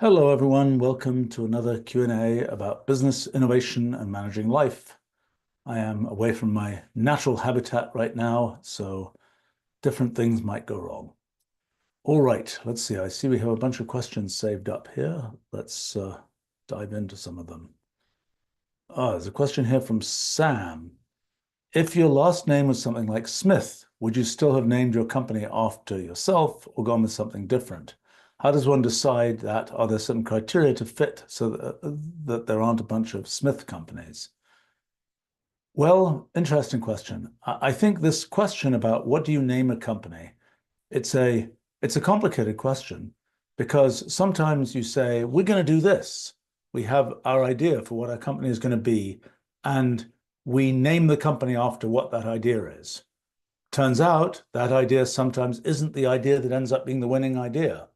Hello, everyone. Welcome to another Q&A about business innovation and managing life. I am away from my natural habitat right now, so different things might go wrong. All right, let's see. I see we have a bunch of questions saved up here. Let's dive into some of them. There's a question here from Sam. If your last name was something like Smith, would you still have named your company after yourself or gone with something different? How does one decide that? Are there certain criteria to fit so that there aren't a bunch of Smith companies? Well, interesting question. I think this question about what do you name a company, it's a complicated question because sometimes you say, we're going to do this. We have our idea for what our company is going to be, and we name the company after what that idea is. Turns out that idea sometimes isn't the idea that ends up being the winning idea.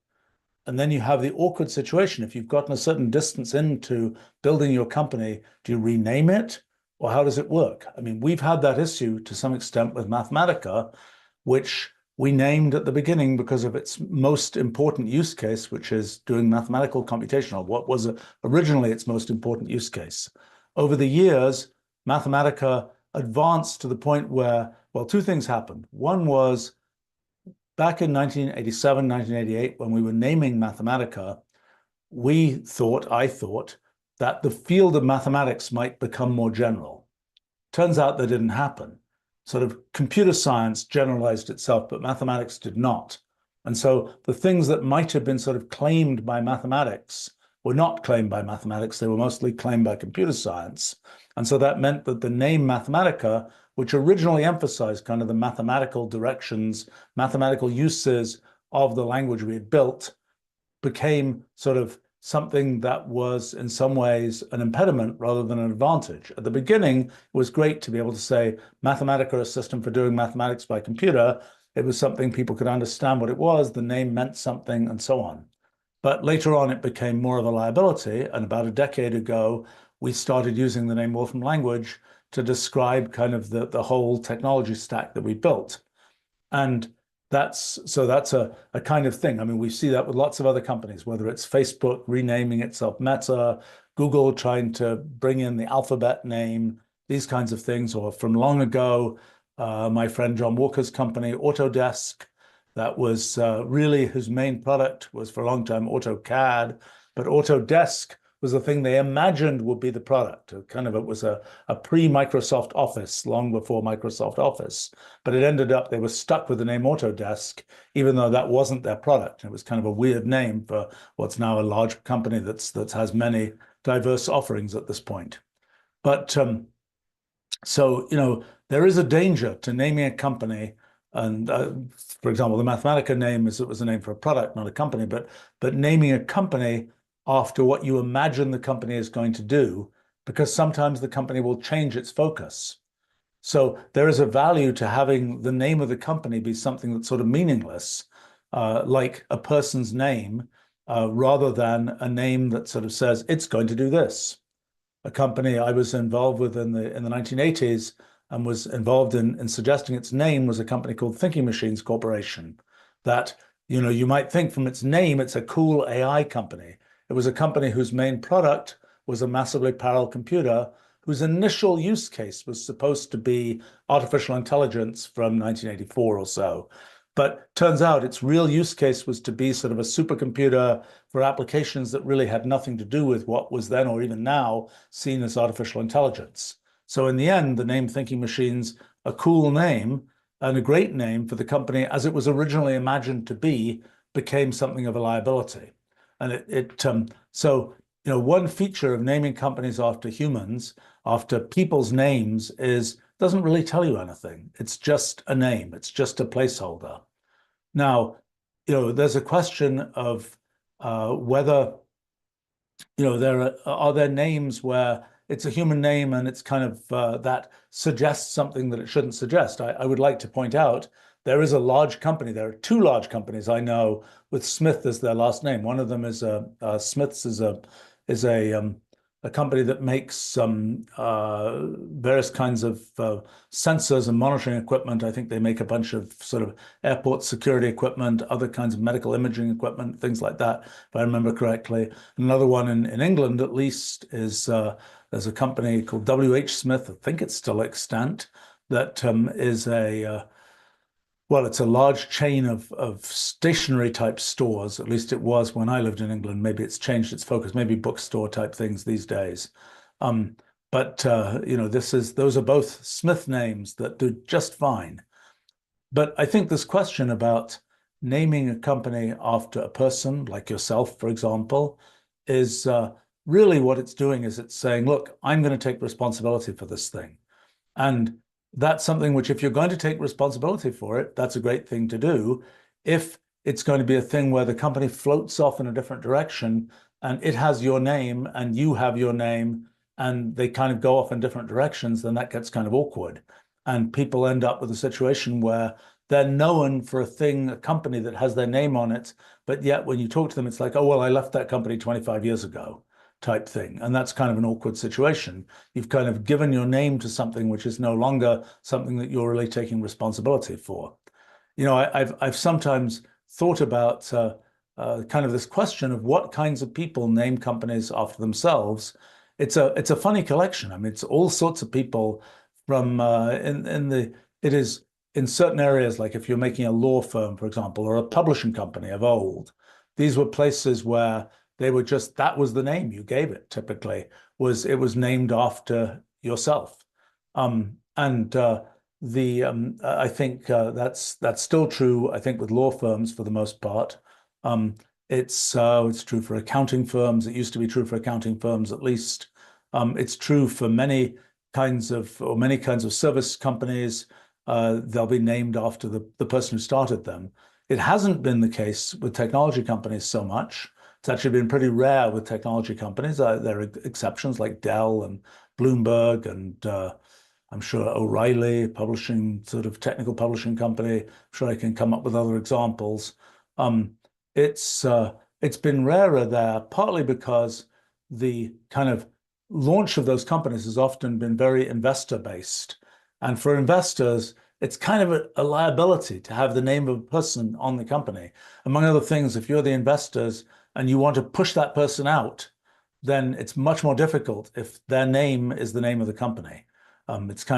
And then you have the awkward situation. If you've gotten a certain distance into building your company, do you rename it or how does it work? I mean, we've had that issue to some extent with Mathematica, which we named at the beginning because of its most important use case, which is doing mathematical computation, or what was originally its most important use case. Over the years, Mathematica advanced to the point where, well, two things happened. One was back in 1987, 1988, when we were naming Mathematica, I thought, that the field of mathematics might become more general. Turns out that didn't happen. Sort of computer science generalized itself, but mathematics did not. And so the things that might have been sort of claimed by mathematics were not claimed by mathematics. They were mostly claimed by computer science. And so that meant that the name Mathematica, which originally emphasized kind of the mathematical directions, mathematical uses of the language we had built, became sort of something that was in some ways an impediment rather than an advantage. At the beginning, it was great to be able to say Mathematica, a system for doing mathematics by computer. It was something people could understand what it was, the name meant something, and so on. But later on, it became more of a liability. And about a decade ago, we started using the name Wolfram language to describe kind of the whole technology stack that we built. And that's a kind of thing. I mean, we see that with lots of other companies, whether it's Facebook renaming itself Meta, Google trying to bring in the alphabet name, these kinds of things, or from long ago, my friend John Walker's company, Autodesk, that was really whose main product was for a long time AutoCAD, but Autodesk was the thing they imagined would be the product. It was a pre-Microsoft Office, long before Microsoft Office. But it ended up, they were stuck with the name Autodesk, even though that wasn't their product. It was kind of a weird name for what's now a large company that has many diverse offerings at this point. But so, there is a danger to naming a company. And for example, the Mathematica name it was a name for a product, not a company, but naming a company after what you imagine the company is going to do, because sometimes the company will change its focus. So there is a value to having the name of the company be something that's sort of meaningless, like a person's name, rather than a name that sort of says it's going to do this. A company I was involved with in the 1980s and was involved in suggesting its name was a company called Thinking Machines Corporation. That, you might think from its name, it's a cool AI company. It was a company whose main product was a massively parallel computer whose initial use case was supposed to be artificial intelligence from 1984 or so. But turns out its real use case was to be sort of a supercomputer for applications that really had nothing to do with what was then or even now seen as artificial intelligence. So in the end, the name Thinking Machines, a cool name and a great name for the company as it was originally imagined to be, became something of a liability. And so, one feature of naming companies after humans, after people's names, doesn't really tell you anything. It's just a name. It's just a placeholder. Now, there's a question of whether, are there names where it's a human name and it's kind of that suggests something that it shouldn't suggest. I would like to point out there is a large company. There are two large companies I know with Smith as their last name. One of them is Smiths is a a company that makes various kinds of sensors and monitoring equipment. I think they make a bunch of sort of airport security equipment, other kinds of medical imaging equipment, things like that, if I remember correctly. Another one in England, at least, is there's a company called W.H. Smith. I think it's still extant. That is well, it's a large chain of stationery type stores. At least it was when I lived in England. Maybe it's changed its focus, maybe bookstore type things these days. Um, but you know, those are both Smith names that do just fine. But I think this question about naming a company after a person, like yourself, for example, is really what it's doing is it's saying, look, I'm going to take responsibility for this thing. And that's something which, if you're going to take responsibility for it, that's a great thing to do. If it's going to be a thing where the company floats off in a different direction and it has your name and you have your name and they kind of go off in different directions, then that gets kind of awkward. And people end up with a situation where they're known for a thing, a company that has their name on it, but yet when you talk to them, it's like, oh, well, I left that company 25 years ago type thing. And that's kind of an awkward situation. You've kind of given your name to something which is no longer something that you're really taking responsibility for. You know, I've sometimes thought about kind of this question of what kinds of people name companies after themselves. It's a funny collection. I mean, it's all sorts of people from it is in certain areas, like if you're making a law firm, for example, or a publishing company of old, these were places where they were just, that was the name you gave it, typically, it was named after yourself. And I think that's still true, I think, with law firms for the most part. It's true for accounting firms. It used to be true for accounting firms, at least. It's true for many kinds of service companies. They'll be named after the person who started them. It hasn't been the case with technology companies so much. It's actually been pretty rare with technology companies. There are exceptions like Dell and Bloomberg and I'm sure O'Reilly, sort of technical publishing company. I'm sure I can come up with other examples. Um, it's been rarer there, partly because the kind of launch of those companies has often been very investor based. And for investors, it's kind of a liability to have the name of a person on the company. Among other things, if you're the investors and you want to push that person out, then it's much more difficult if their name is the name of the company. It's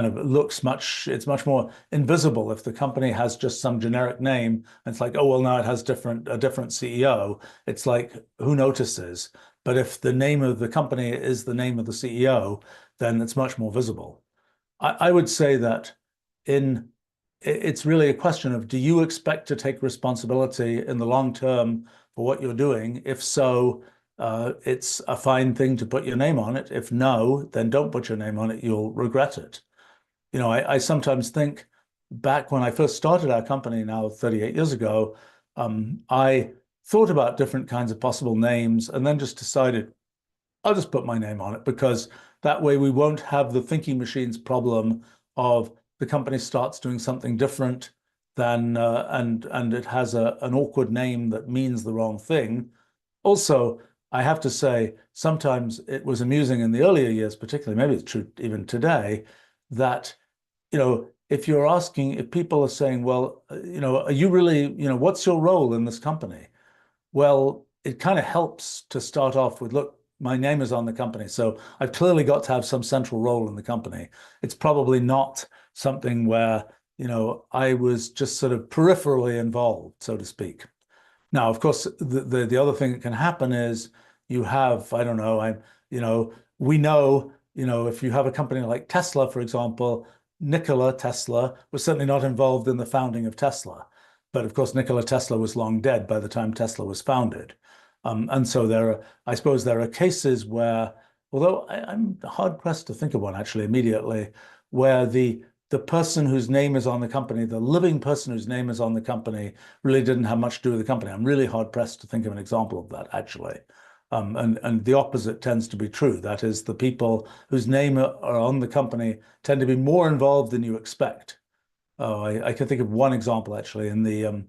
much more invisible if the company has just some generic name. And it's like, oh, well, now it has a different CEO. It's like, who notices? But if the name of the company is the name of the CEO, then it's much more visible. I would say that it's really a question of, do you expect to take responsibility in the long term for what you're doing? If so, it's a fine thing to put your name on it. If no, then don't put your name on it. You'll regret it. You know, I sometimes think back when I first started our company now 38 years ago, I thought about different kinds of possible names and then just decided I'll just put my name on it because that way we won't have the thinking machines problem of the company starts doing something different than and it has an awkward name that means the wrong thing. Also, I have to say, sometimes it was amusing in the earlier years, particularly, maybe it's true even today, that, you know, if people are saying, well, you know, are you really, you know, what's your role in this company? Well, it kind of helps to start off with, look, my name is on the company, so I've clearly got to have some central role in the company. It's probably not something where, you know, I was just sort of peripherally involved, so to speak. Now, of course, the other thing that can happen is you have, I don't know, you know, we know, you know, if you have a company like Tesla, for example, Nikola Tesla was certainly not involved in the founding of Tesla. But of course, Nikola Tesla was long dead by the time Tesla was founded. And so I suppose there are cases where, although I'm hard pressed to think of one actually immediately, where the person whose name is on the company, the living person whose name is on the company, really didn't have much to do with the company. I'm really hard pressed to think of an example of that, actually. And the opposite tends to be true. That is, the people whose name are on the company tend to be more involved than you expect. Oh, I can think of one example, actually, in the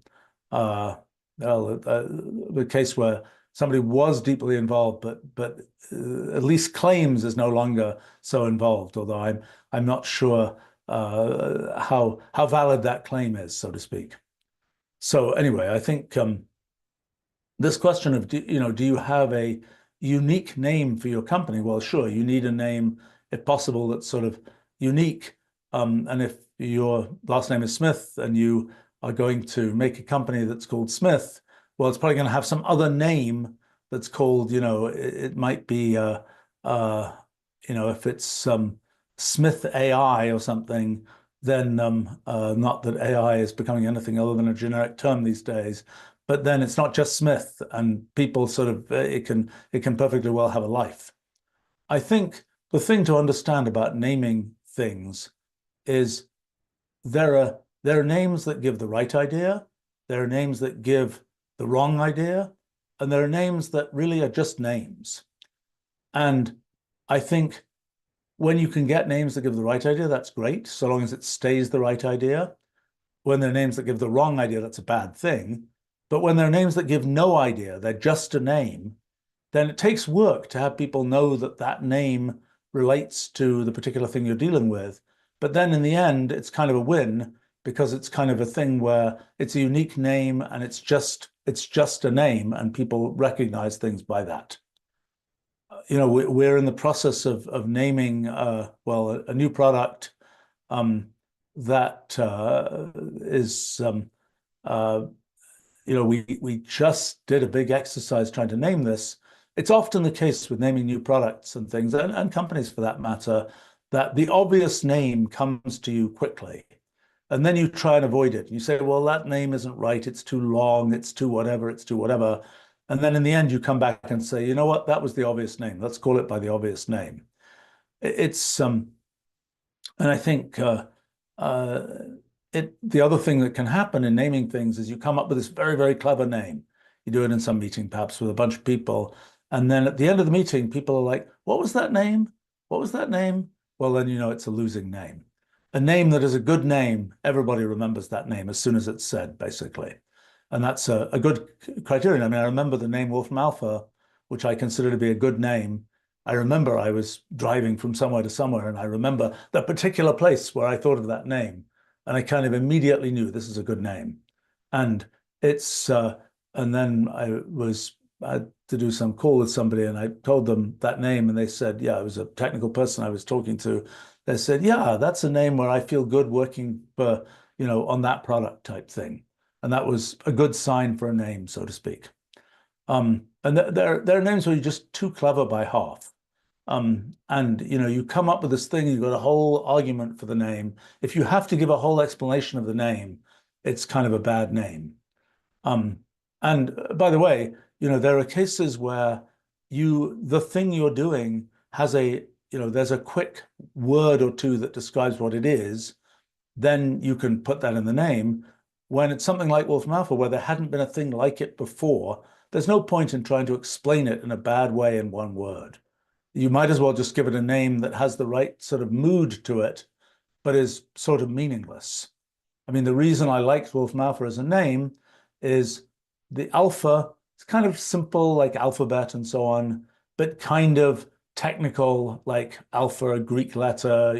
case where somebody was deeply involved, but at least claims is no longer so involved. Although I'm not sure how valid that claim is, so to speak. So anyway, I think this question of do you have a unique name for your company? Well, sure, you need a name, if possible, that's sort of unique. And if your last name is Smith and you are going to make a company that's called Smith, well, it's probably going to have some other name that's called, it might be, if it's Smith AI or something, then not that AI is becoming anything other than a generic term these days, but then it's not just Smith, and people sort of it can perfectly well have a life. I think the thing to understand about naming things is there are names that give the right idea, there are names that give the wrong idea, and there are names that really are just names. And I think when you can get names that give the right idea, that's great, so long as it stays the right idea. When there are names that give the wrong idea, that's a bad thing. But when there are names that give no idea, they're just a name, then it takes work to have people know that that name relates to the particular thing you're dealing with. But then in the end, it's kind of a win because it's kind of a thing where it's a unique name and it's just a name and people recognize things by that. We're in the process of naming, well, a new product that is, we just did a big exercise trying to name this. It's often the case with naming new products and things, and companies for that matter, that the obvious name comes to you quickly. And then you try and avoid it. You say, well, that name isn't right. It's too long. It's too whatever. It's too whatever. And then in the end, you come back and say, you know what? That was the obvious name. Let's call it by the obvious name. It's and I think the other thing that can happen in naming things is you come up with this very, very clever name. You do it in some meeting, perhaps with a bunch of people. And then at the end of the meeting, people are like, what was that name? What was that name? Well, then you know it's a losing name. A name that is a good name, everybody remembers that name as soon as it's said, basically. And that's a good criterion. I mean, I remember the name Wolfram Alpha, which I consider to be a good name. I remember I was driving from somewhere to somewhere, and I remember the particular place where I thought of that name. And I kind of immediately knew this is a good name. And and then I had to do some call with somebody, and I told them that name, and they said, yeah, it was a technical person I was talking to. They said, yeah, that's a name where I feel good working for, on that product type thing. And that was a good sign for a name, so to speak. And there are names where you're just too clever by half. And you come up with this thing, you've got a whole argument for the name. If you have to give a whole explanation of the name, it's kind of a bad name. And by the way, there are cases where the thing you're doing has there's a quick word or two that describes what it is, then you can put that in the name. When it's something like Wolfram Alpha, where there hadn't been a thing like it before, there's no point in trying to explain it in a bad way in one word. You might as well just give it a name that has the right sort of mood to it, but is sort of meaningless. I mean, the reason I liked Wolfram Alpha as a name is the alpha, it's kind of simple, like alphabet and so on, but kind of technical, like alpha, a Greek letter,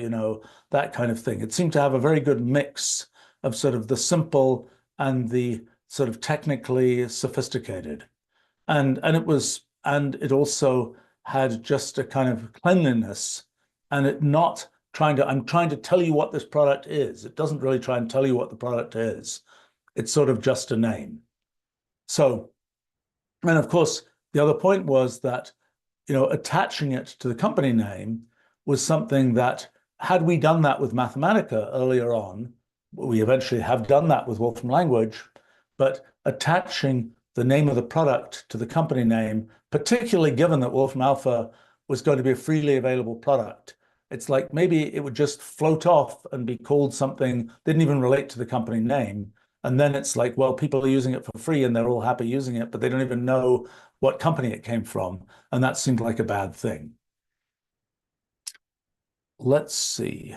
that kind of thing. It seemed to have a very good mix of sort of the simple and the sort of technically sophisticated. And it also had just a kind of cleanliness, and I'm trying to tell you what this product is. It doesn't really try and tell you what the product is. It's sort of just a name. So, and of course, the other point was that, attaching it to the company name was something that, had we done that with Mathematica earlier on, we eventually have done that with Wolfram Language, but attaching the name of the product to the company name, particularly given that Wolfram Alpha was going to be a freely available product, it's like maybe it would just float off and be called something, didn't even relate to the company name. And then it's like, well, people are using it for free and they're all happy using it, but they don't even know what company it came from. And that seemed like a bad thing. Let's see.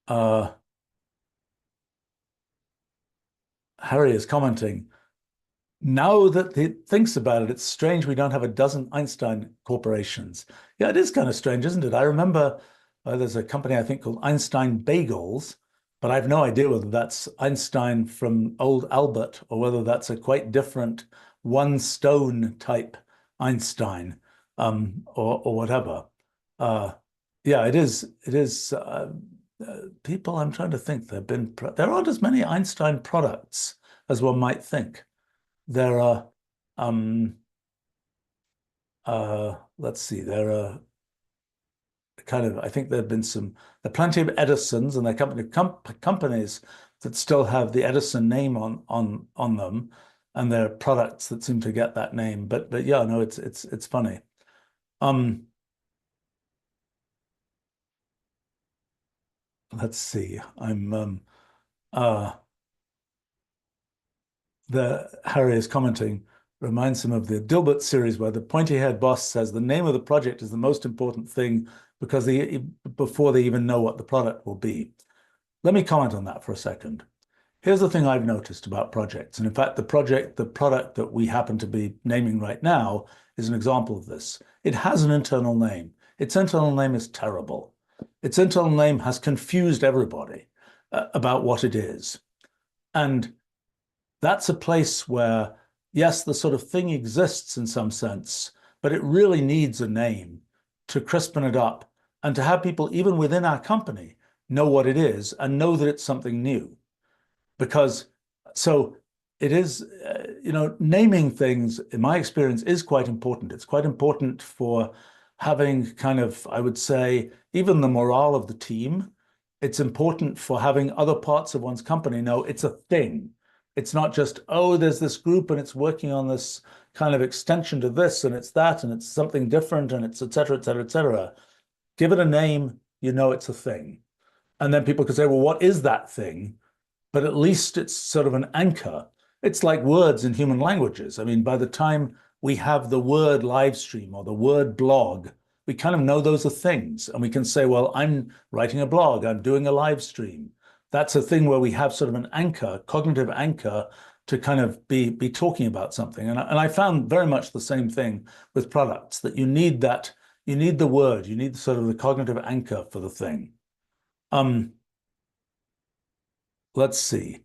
Harry is commenting, Now that he thinks about it, it's strange we don't have a dozen Einstein corporations. Yeah, it is kind of strange, isn't it? I remember there's a company I think called Einstein Bagels, but I have no idea whether that's Einstein from old Albert or whether that's a quite different one stone type Einstein, or whatever. Uh, yeah, it is. It is. People, I'm trying to think. There aren't as many Einstein products as one might think. There are, um, let's see, there are I think there have been there are plenty of Edisons, and there are companies that still have the Edison name on them, and there are products that seem to get that name. But yeah, no, it's funny. Um, let's see. Uh, Harry is commenting, reminds him of the Dilbert series where the pointy-haired boss says the name of the project is the most important thing because before they even know what the product will be. Let me comment on that for a second. Here's the thing I've noticed about projects. And in fact, the product that we happen to be naming right now is an example of this. It has an internal name. Its internal name is terrible. Its internal name has confused everybody about what it is. And that's a place where, yes, the sort of thing exists in some sense, but it really needs a name to crispen it up and to have people, even within our company, know what it is and know that it's something new. Because so it is, naming things, in my experience, is quite important. It's quite important for having kind of, I would say, even the morale of the team. It's important for having other parts of one's company know it's a thing. It's not just, oh, there's this group and it's working on this kind of extension to this and it's that and it's something different and it's et cetera, et cetera, et cetera. Give it a name, you know it's a thing. And then people could say, well, what is that thing? But at least it's sort of an anchor. It's like words in human languages. I mean, by the time we have the word live stream or the word blog, we kind of know those are things. And we can say, well, I'm writing a blog, I'm doing a live stream. That's a thing where we have sort of an anchor, cognitive anchor, to kind of be talking about something. And I found very much the same thing with products, that you need the word, you need sort of the cognitive anchor for the thing. Let's see.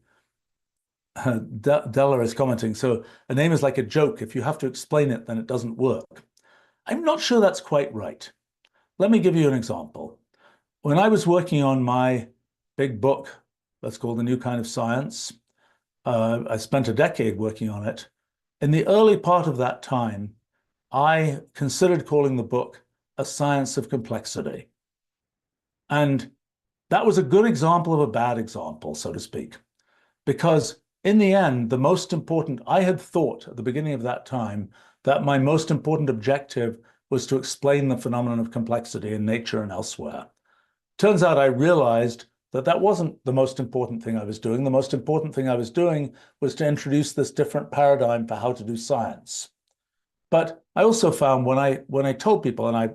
Della is commenting, so a name is like a joke. If you have to explain it, then it doesn't work. I'm not sure that's quite right. Let me give you an example. When I was working on my big book, that's called The New Kind of Science, I spent a decade working on it. In the early part of that time, I considered calling the book A Science of Complexity. And that was a good example of a bad example, so to speak, because in the end, I had thought at the beginning of that time that my most important objective was to explain the phenomenon of complexity in nature and elsewhere. Turns out I realized that that wasn't the most important thing I was doing. The most important thing I was doing was to introduce this different paradigm for how to do science. But I also found when I told people, and I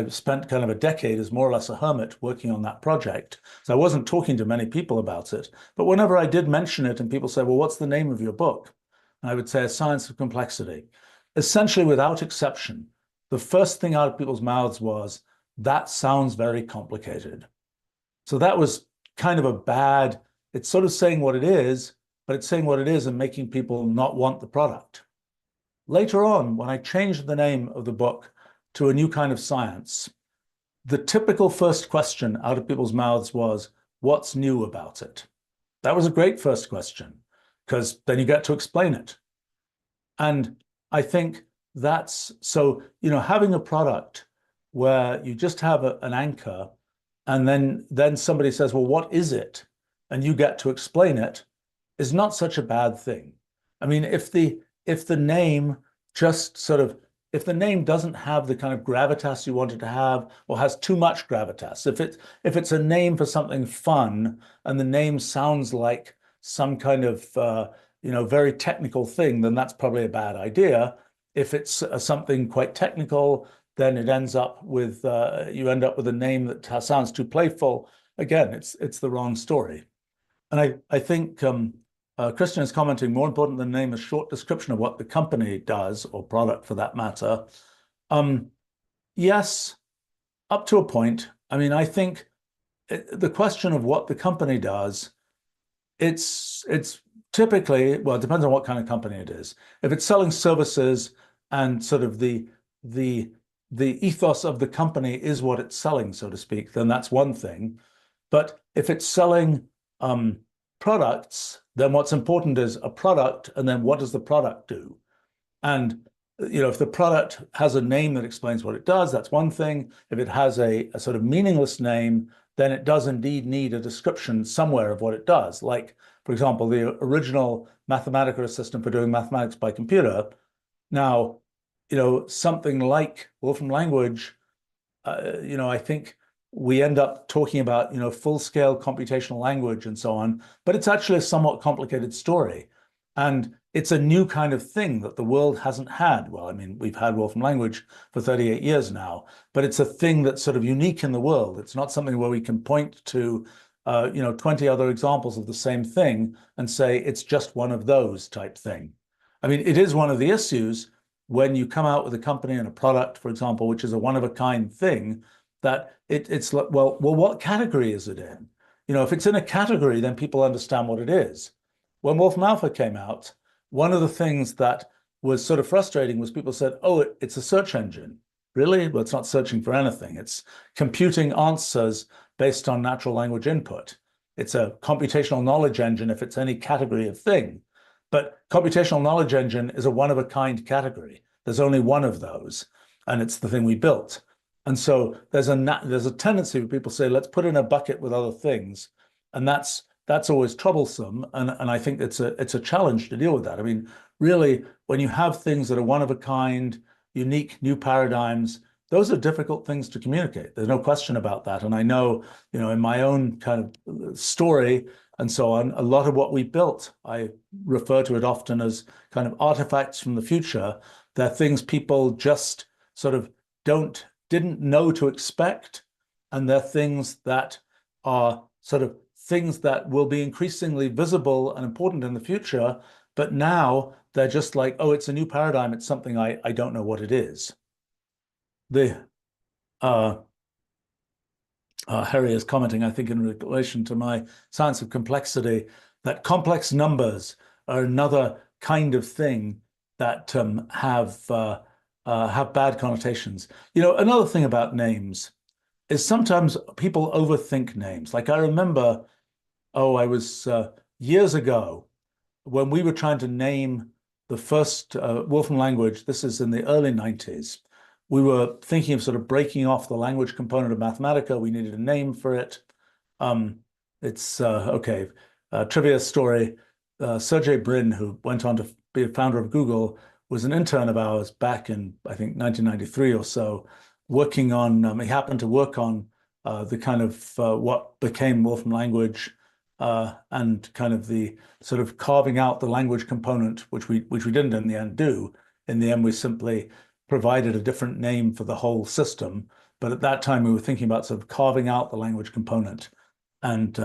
spent kind of a decade as more or less a hermit working on that project. So I wasn't talking to many people about it. But whenever I did mention it and people say, well, what's the name of your book? And I would say A Science of Complexity. Essentially, without exception, the first thing out of people's mouths was, that sounds very complicated. So that was kind of it's sort of saying what it is, but it's saying what it is and making people not want the product. Later on, when I changed the name of the book to A New Kind of Science, the typical first question out of people's mouths was, what's new about it? That was a great first question, because then you get to explain it. And I think that's so, having a product where you just have an anchor and then somebody says, well, what is it? And you get to explain it, is not such a bad thing. I mean, if the name just sort of, if the name doesn't have the kind of gravitas you want it to have, or has too much gravitas, if it's a name for something fun and the name sounds like some kind of very technical thing, then that's probably a bad idea. If it's something quite technical, then it ends up with you end up with a name that sounds too playful. Again, it's the wrong story. And I think Christian is commenting, more important than name, a short description of what the company does, or product for that matter. Yes, up to a point. I mean, I think the question of what the company does, it's typically, well, it depends on what kind of company it is. If it's selling services and sort of the ethos of the company is what it's selling, so to speak, then that's one thing. But if it's selling products, then what's important is a product, and then what does the product do? And if the product has a name that explains what it does, that's one thing. If it has a sort of meaningless name, then it does indeed need a description somewhere of what it does. Like, for example, the original Mathematica system for doing mathematics by computer. Now, something like Wolfram language, I think we end up talking about, full-scale computational language and so on, but it's actually a somewhat complicated story. And it's a new kind of thing that the world hasn't had. Well, I mean, we've had Wolfram language for 38 years now, but it's a thing that's sort of unique in the world. It's not something where we can point to, 20 other examples of the same thing and say it's just one of those type thing. I mean, it is one of the issues when you come out with a company and a product, for example, which is a one-of-a-kind thing, that it's like, well, what category is it in? If it's in a category, then people understand what it is. When Wolfram Alpha came out, one of the things that was sort of frustrating was people said, oh, it's a search engine. Really? Well, it's not searching for anything. It's computing answers based on natural language input. It's a computational knowledge engine if it's any category of thing. But computational knowledge engine is a one-of-a-kind category. There's only one of those, and it's the thing we built. And so there's a tendency for people to say, let's put in a bucket with other things, and that's always troublesome. And I think it's a challenge to deal with that. I mean, really, when you have things that are one of a kind, unique, new paradigms, those are difficult things to communicate. There's no question about that. And I know, in my own kind of story and so on, a lot of what we built, I refer to it often as kind of artifacts from the future. They're things people just sort of didn't know to expect. And they're things that are sort of things that will be increasingly visible and important in the future. But now they're just like, oh, it's a new paradigm. It's something I don't know what it is. Harry is commenting, I think, in relation to my science of complexity, that complex numbers are another kind of thing that have bad connotations. Another thing about names is sometimes people overthink names. Like I remember, I was years ago when we were trying to name the first Wolfram language. This is in the early 90s. We were thinking of sort of breaking off the language component of Mathematica. We needed a name for it. It's okay. Trivia story. Sergey Brin, who went on to be a founder of Google, was an intern of ours back in, I think, 1993 or so, working on, he happened to work on the kind of what became Wolfram language and kind of the sort of carving out the language component, which we didn't in the end do. In the end, we simply provided a different name for the whole system. But at that time, we were thinking about sort of carving out the language component. And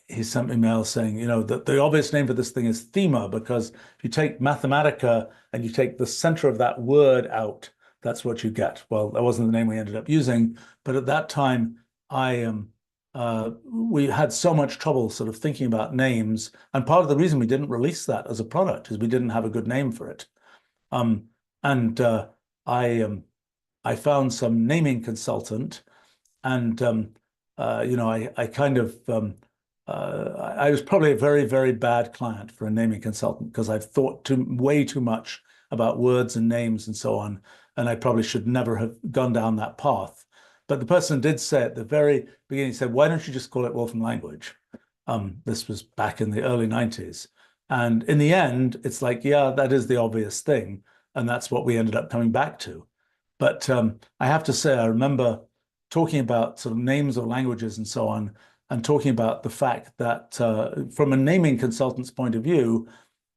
he sent me mail saying, that the obvious name for this thing is thema, because if you take Mathematica and you take the center of that word out, that's what you get. Well, that wasn't the name we ended up using, but at that time, we had so much trouble sort of thinking about names. And part of the reason we didn't release that as a product is we didn't have a good name for it. I found some naming consultant, and I kind of I was probably a very, very bad client for a naming consultant because I've thought way too much about words and names and so on, and I probably should never have gone down that path. But the person did say at the very beginning, he said, "Why don't you just call it Wolfram language?" This was back in the early 90s. And in the end, it's like, yeah, that is the obvious thing. And that's what we ended up coming back to. But I have to say, I remember talking about sort of names of languages and so on, and talking about the fact that from a naming consultant's point of view,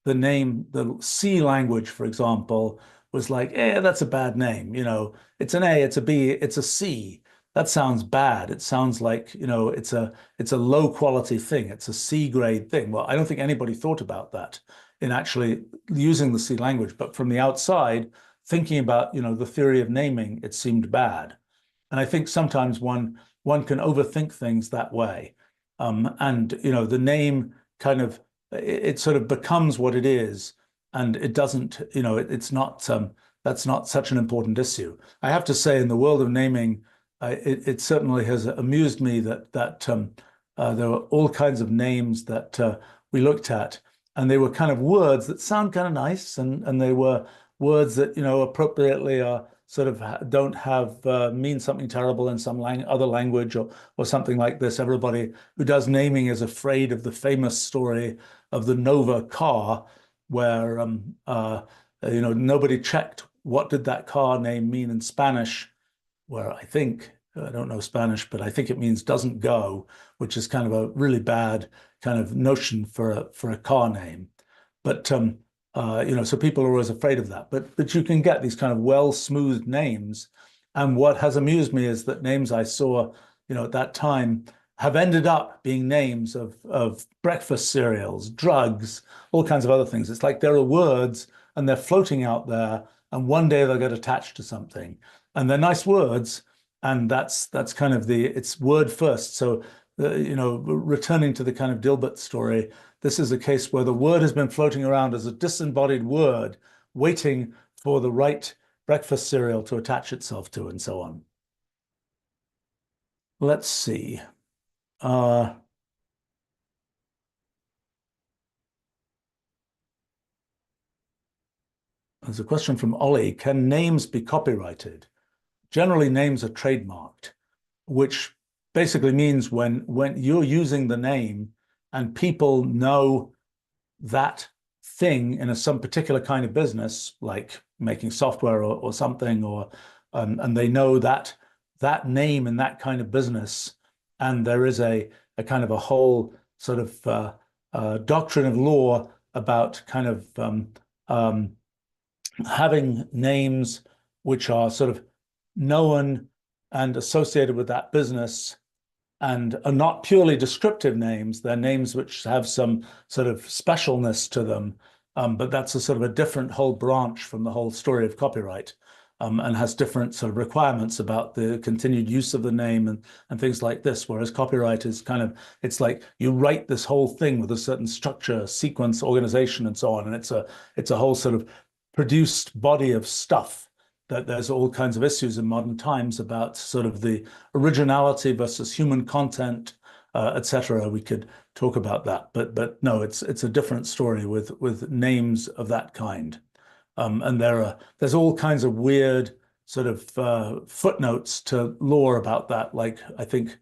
the C language, for example, was like, that's a bad name. It's an A, it's a B, it's a C. that sounds bad. It sounds like, it's a low quality thing. It's a C grade thing. Well, I don't think anybody thought about that in actually using the C language, but from the outside, thinking about, the theory of naming, it seemed bad. And I think sometimes one can overthink things that way. And the name kind of it sort of becomes what it is, and it doesn't, it's not that's not such an important issue. I have to say, in the world of naming, it certainly has amused me that there were all kinds of names that we looked at, and they were kind of words that sound kind of nice, and they were words that appropriately are sort of don't have mean something terrible in some other language or something like this. Everybody who does naming is afraid of the famous story of the Nova car, where nobody checked what did that car name mean in Spanish, where I don't know Spanish, but I think it means doesn't go, which is kind of a really bad kind of notion for a car name. But so people are always afraid of that. But you can get these kind of well-smoothed names. And what has amused me is that names I saw, at that time have ended up being names of breakfast cereals, drugs, all kinds of other things. It's like there are words and they're floating out there, and one day they'll get attached to something. And they're nice words, and that's kind of it's word first. So, returning to the kind of Dilbert story, this is a case where the word has been floating around as a disembodied word, waiting for the right breakfast cereal to attach itself to, and so on. Let's see. There's a question from Ollie. Can names be copyrighted? Generally, names are trademarked, which basically means when you're using the name and people know that thing in some particular kind of business, like making software or something, and they know that name in that kind of business, and there is a kind of a whole sort of doctrine of law about kind of having names which are sort of known and associated with that business and are not purely descriptive names. They're names which have some sort of specialness to them, but that's a sort of a different whole branch from the whole story of copyright, and has different sort of requirements about the continued use of the name and things like this. Whereas copyright is kind of, it's like you write this whole thing with a certain structure, sequence, organization, and so on, and it's a whole sort of produced body of stuff that there's all kinds of issues in modern times about sort of the originality versus human content, etc. We could talk about that, but no, it's a different story with names of that kind. And there's all kinds of weird sort of footnotes to lore about that. Like I think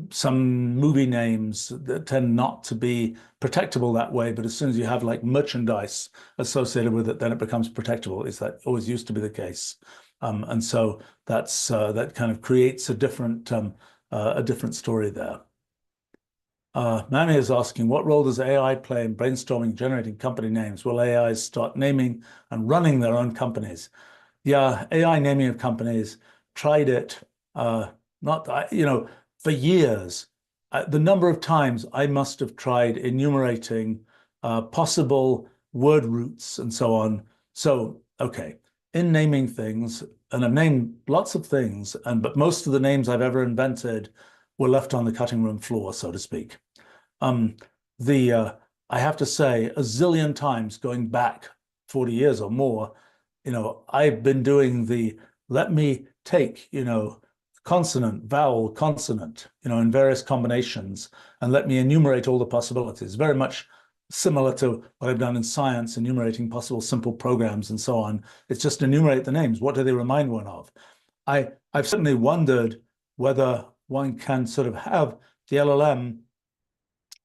some movie names that tend not to be protectable that way, but as soon as you have like merchandise associated with it, then it becomes protectable. Is that always used to be the case? And so that kind of creates a different story there. Manny is asking, what role does AI play in brainstorming, generating company names? Will AIs start naming and running their own companies? Yeah, AI naming of companies, tried it, for years. The number of times I must have tried enumerating possible word roots and so on. So, okay, in naming things, and I've named lots of things, but most of the names I've ever invented were left on the cutting room floor, so to speak. I have to say, a zillion times going back 40 years or more, I've been doing let me take, consonant, vowel, consonant, in various combinations, and let me enumerate all the possibilities. Very much similar to what I've done in science, enumerating possible simple programs and so on. It's just enumerate the names. What do they remind one of? I've certainly wondered whether one can sort of have the LLM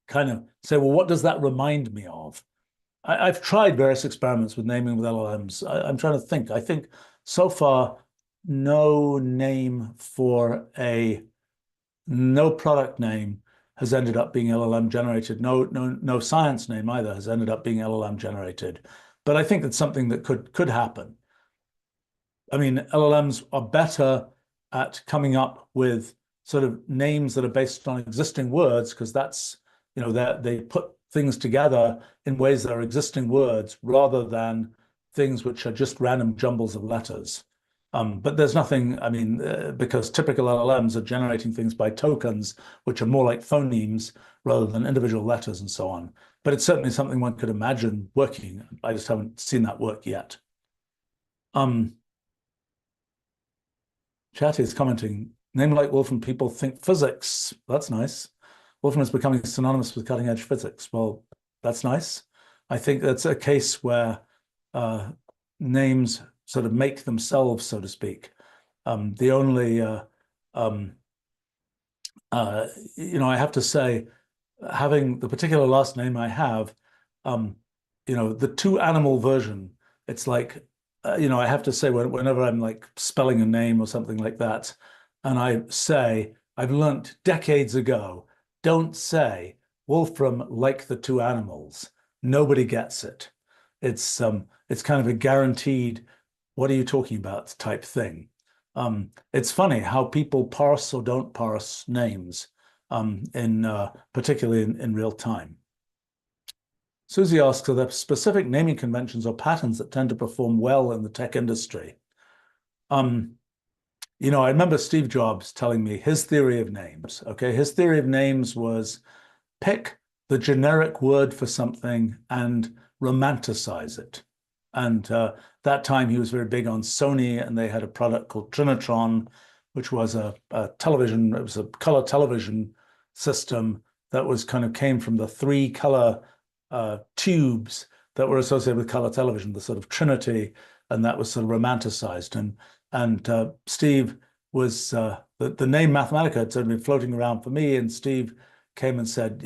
kind of say, well, what does that remind me of? I've tried various experiments with naming with LLMs. I'm trying to think. I think so far, no product name has ended up being LLM generated. No science name either has ended up being LLM generated. But I think that's something that could happen. I mean, LLMs are better at coming up with sort of names that are based on existing words, because that's, they put things together in ways that are existing words rather than things which are just random jumbles of letters. But there's nothing, I mean, because typical LLMs are generating things by tokens, which are more like phonemes rather than individual letters and so on. But it's certainly something one could imagine working. I just haven't seen that work yet. Chatty is commenting, name like Wolfram, people think physics. That's nice. Wolfram is becoming synonymous with cutting edge physics. Well, that's nice. I think that's a case where names sort of make themselves, so to speak. The only, I have to say, having the particular last name I have, the two animal version, it's like, I have to say whenever I'm like spelling a name or something like that, and I say, I've learnt decades ago, don't say Wolfram like the two animals. Nobody gets it. It's kind of a guaranteed, what are you talking about type thing. It's funny how people parse or don't parse names, particularly in real time. Susie asks, are there specific naming conventions or patterns that tend to perform well in the tech industry? I remember Steve Jobs telling me his theory of names. Okay, his theory of names was pick the generic word for something and romanticize it. And that time he was very big on Sony, and they had a product called Trinitron, which was a television, it was a color television system that was kind of came from the three color tubes that were associated with color television, the sort of Trinity, and that was sort of romanticized. And Steve was, the name Mathematica had sort of been floating around for me, and Steve came and said,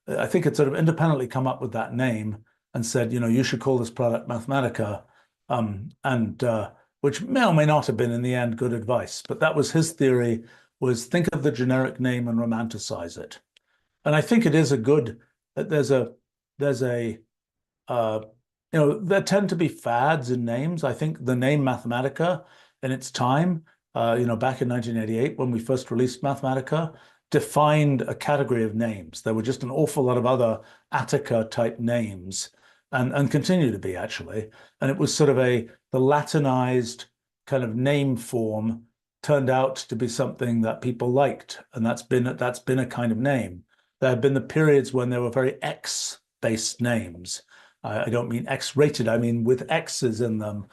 I think it sort of independently come up with that name and said, you should call this product Mathematica, which may or may not have been in the end good advice, but that was his theory, was think of the generic name and romanticize it. And I think it is a good, there tend to be fads in names. I think the name Mathematica in its time, back in 1988, when we first released Mathematica, defined a category of names. There were just an awful lot of other Attica type names and continue to be actually. And it was sort of the Latinized kind of name form turned out to be something that people liked. And that's been a kind of name. There have been the periods when there were very X-based names. I don't mean X-rated, I mean with X's in them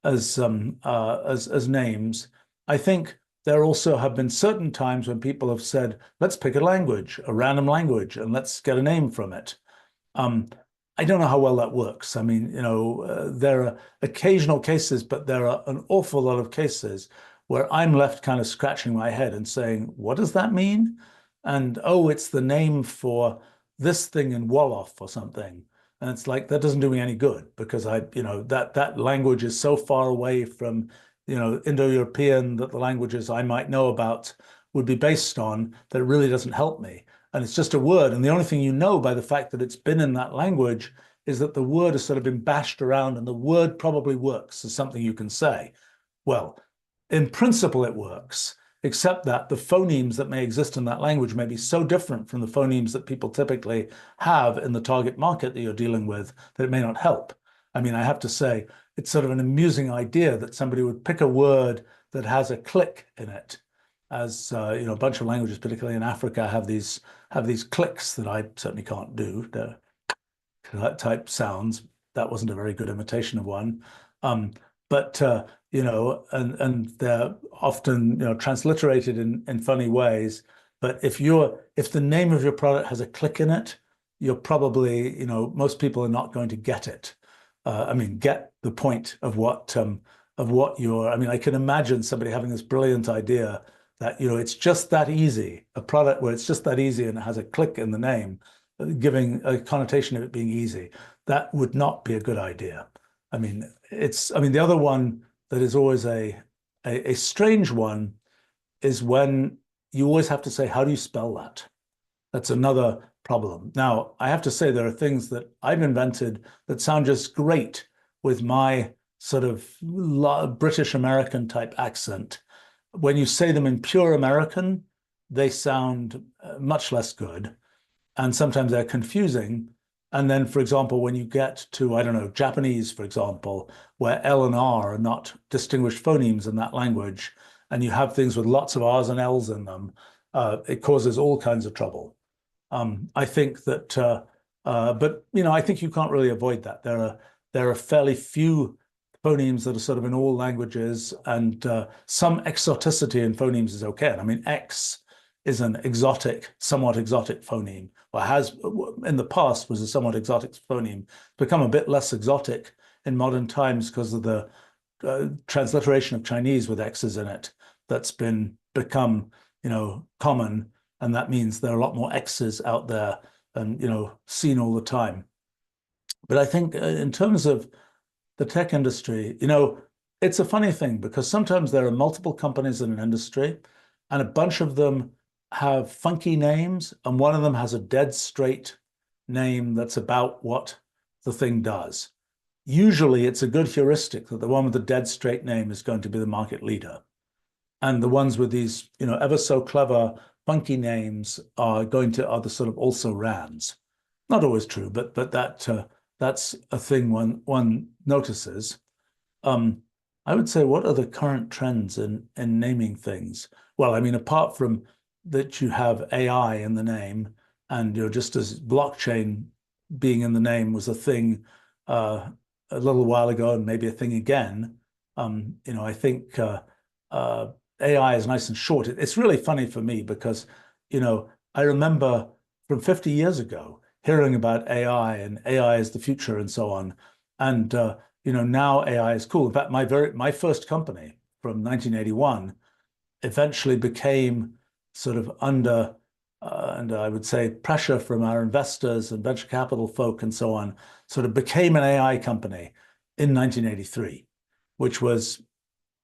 as names. I think there also have been certain times when people have said, let's pick a language, a random language, and let's get a name from it. I don't know how well that works. I mean, there are occasional cases, but there are an awful lot of cases where I'm left kind of scratching my head and saying, what does that mean? And, oh, it's the name for this thing in Wolof or something. And it's like, that doesn't do me any good because that language is so far away from, Indo-European that the languages I might know about would be based on that it really doesn't help me. And it's just a word. And the only thing you know by the fact that it's been in that language is that the word has sort of been bashed around and the word probably works as something you can say. Well, in principle, it works, except that the phonemes that may exist in that language may be so different from the phonemes that people typically have in the target market that you're dealing with that it may not help. I mean, I have to say, it's sort of an amusing idea that somebody would pick a word that has a click in it. As a bunch of languages, particularly in Africa, have these clicks that I certainly can't do. That type sounds. That wasn't a very good imitation of one. But and they're often transliterated in funny ways. But if the name of your product has a click in it, you're probably most people are not going to get it. Get the point of what you're. I mean, I can imagine somebody having this brilliant idea that it's just that easy, a product where it's just that easy and it has a click in the name, giving a connotation of it being easy. That would not be a good idea. The other one that is always a strange one is when you always have to say, how do you spell that? That's another problem. Now, I have to say there are things that I've invented that sound just great with my sort of British American type accent. when you say them in pure American, they sound much less good. And sometimes they're confusing. And then, for example, when you get to, I don't know, Japanese, for example, where L and R are not distinguished phonemes in that language, and you have things with lots of R's and L's in them, it causes all kinds of trouble. I think that, but I think you can't really avoid that. There are fairly few phonemes that are sort of in all languages, and some exoticity in phonemes is okay. And I mean, X is an exotic, somewhat exotic phoneme, or has in the past was a somewhat exotic phoneme. It's become a bit less exotic in modern times because of the transliteration of Chinese with X's in it that's become common, and that means there are a lot more X's out there and seen all the time. But I think in terms of the tech industry, it's a funny thing because sometimes there are multiple companies in an industry, and a bunch of them have funky names, and one of them has a dead straight name that's about what the thing does. Usually it's a good heuristic that the one with the dead straight name is going to be the market leader. And the ones with these, ever so clever, funky names are the sort of also rans. Not always true, but that's a thing one notices. I would say, what are the current trends in naming things? Well, I mean, apart from that you have AI in the name, and just as blockchain being in the name was a thing a little while ago, and maybe a thing again. I think AI is nice and short. It's really funny for me because, I remember from 50 years ago hearing about AI and AI is the future and so on. And, now AI is cool. In fact, my first company from 1981 eventually became sort of under I would say pressure from our investors and venture capital folk and so on, sort of became an AI company in 1983, which was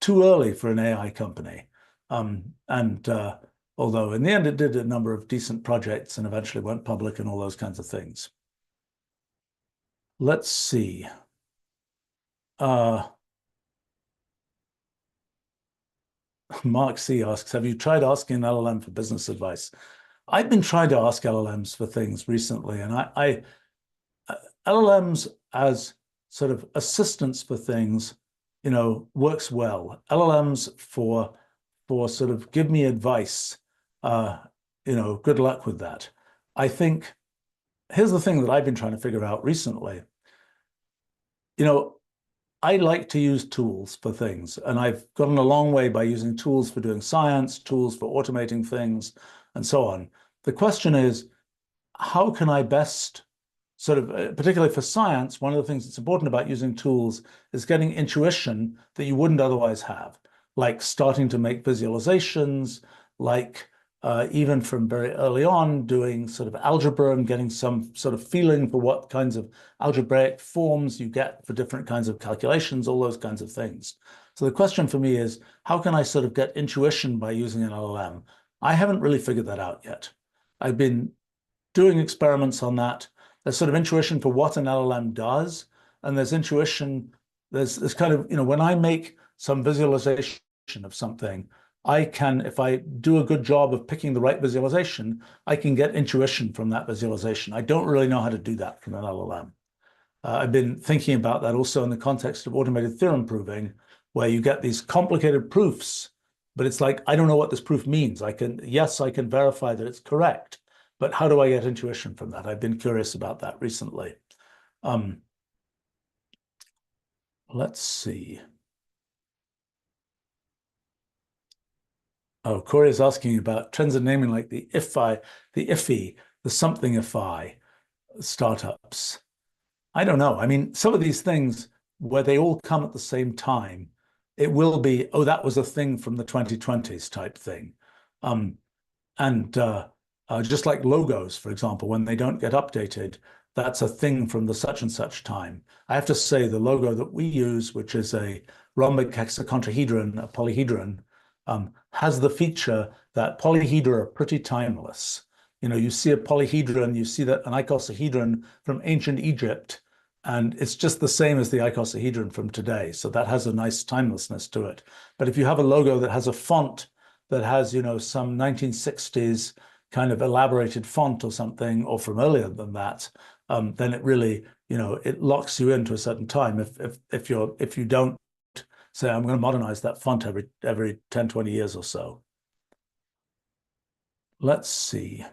too early for an AI company. Although in the end it did a number of decent projects and eventually went public and all those kinds of things. Let's see. Mark C asks, have you tried asking an LLM for business advice? I've been trying to ask LLMs for things recently, and LLMs as sort of assistants for things, works well. LLMs for sort of give me advice, good luck with that. I think here's the thing that I've been trying to figure out recently. I like to use tools for things, and I've gotten a long way by using tools for doing science, tools for automating things, and so on. The question is, how can I best sort of, particularly for science, one of the things that's important about using tools is getting intuition that you wouldn't otherwise have, like starting to make visualizations, like even from very early on doing sort of algebra and getting some sort of feeling for what kinds of algebraic forms you get for different kinds of calculations, all those kinds of things. So the question for me is, how can I sort of get intuition by using an LLM? I haven't really figured that out yet. I've been doing experiments on that. There's sort of intuition for what an LLM does, and there's intuition, there's kind of, when I make some visualization of something, I can, if I do a good job of picking the right visualization, I can get intuition from that visualization. I don't really know how to do that from an LLM. I've been thinking about that also in the context of automated theorem proving, where you get these complicated proofs, but it's like, I don't know what this proof means. Yes, I can verify that it's correct, but how do I get intuition from that? I've been curious about that recently. Let's see. Oh, Corey is asking about trends in naming like the iffy, the something ify startups. I don't know. I mean, some of these things where they all come at the same time, it will be, oh, that was a thing from the 2020s type thing. Just like logos, for example, when they don't get updated, that's a thing from the such and such time. I have to say the logo that we use, which is a rhombic hexacontrahedron, a polyhedron, has the feature that polyhedra are pretty timeless. You see a polyhedron, you see that an icosahedron from ancient Egypt And it's just the same as the icosahedron from today. So that has a nice timelessness to it. But if you have a logo that has a font that has, some 1960s kind of elaborated font or something, or from earlier than that, then it really, it locks you into a certain time. If you don't say, I'm going to modernize that font every 10, 20 years or so. Let's see.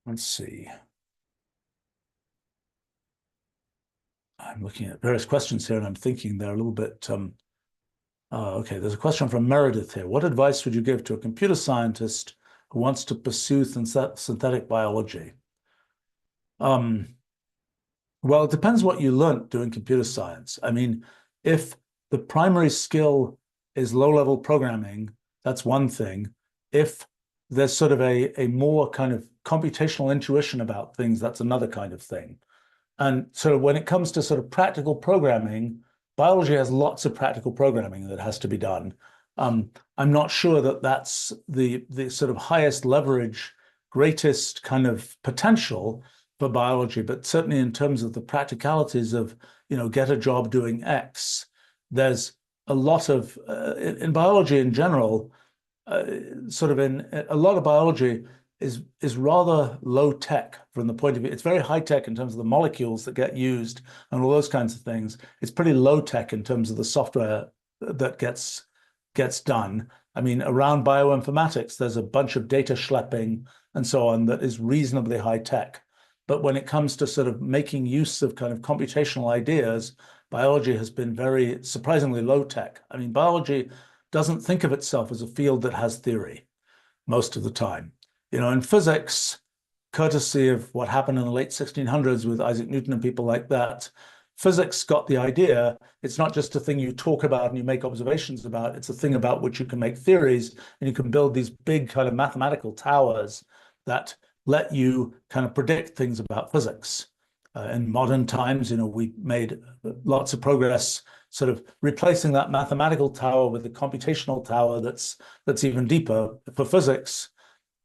Let's see. I'm looking at various questions here and I'm thinking they're a little bit, okay, there's a question from Meredith here. What advice would you give to a computer scientist who wants to pursue synthetic biology? Well, it depends what you learned doing computer science. I mean, if the primary skill is low-level programming, that's one thing. If there's sort of a more kind of computational intuition about things, that's another kind of thing. And so when it comes to sort of practical programming, biology has lots of practical programming that has to be done. I'm not sure that that's the sort of highest leverage, greatest kind of potential for biology, but certainly in terms of the practicalities of, get a job doing X, there's a lot of, in biology in general, sort of in a lot of biology is rather low tech from the point of view. It's very high tech in terms of the molecules that get used and all those kinds of things. It's pretty low tech in terms of the software that gets done. I mean, around bioinformatics, there's a bunch of data schlepping and so on that is reasonably high tech. But when it comes to sort of making use of kind of computational ideas, biology has been very surprisingly low tech. I mean, biology doesn't think of itself as a field that has theory most of the time. In physics, courtesy of what happened in the late 1600s with Isaac Newton and people like that, physics got the idea. It's not just a thing you talk about and you make observations about. It's a thing about which you can make theories and you can build these big kind of mathematical towers that let you kind of predict things about physics. In modern times, we made lots of progress sort of replacing that mathematical tower with a computational tower that's even deeper for physics.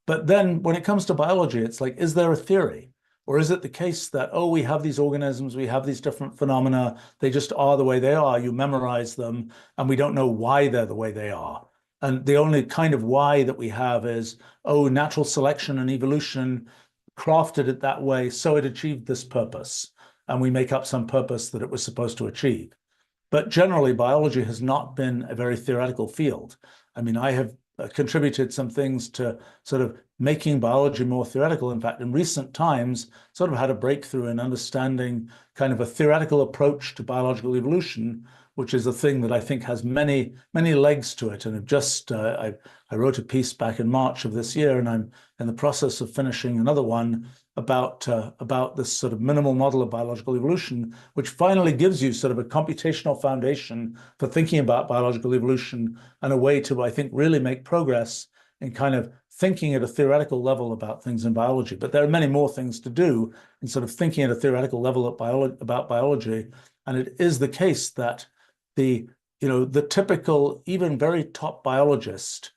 But then when it comes to biology, it's like, is there a theory? Or is it the case that, oh, we have these organisms, we have these different phenomena, they just are the way they are, you memorize them, and we don't know why they're the way they are. And the only kind of why that we have is, oh, natural selection and evolution crafted it that way, so it achieved this purpose. And we make up some purpose that it was supposed to achieve. But generally, biology has not been a very theoretical field. I mean, I have contributed some things to sort of making biology more theoretical. In fact, in recent times, sort of had a breakthrough in understanding kind of a theoretical approach to biological evolution, which is a thing that I think has many, many legs to it. And I wrote a piece back in March of this year, and I'm in the process of finishing another one about this sort of minimal model of biological evolution, which finally gives you sort of a computational foundation for thinking about biological evolution and a way to, I think, really make progress in kind of thinking at a theoretical level about things in biology. But there are many more things to do in sort of thinking at a theoretical level about biology. And it is the case that the typical, even very top biologist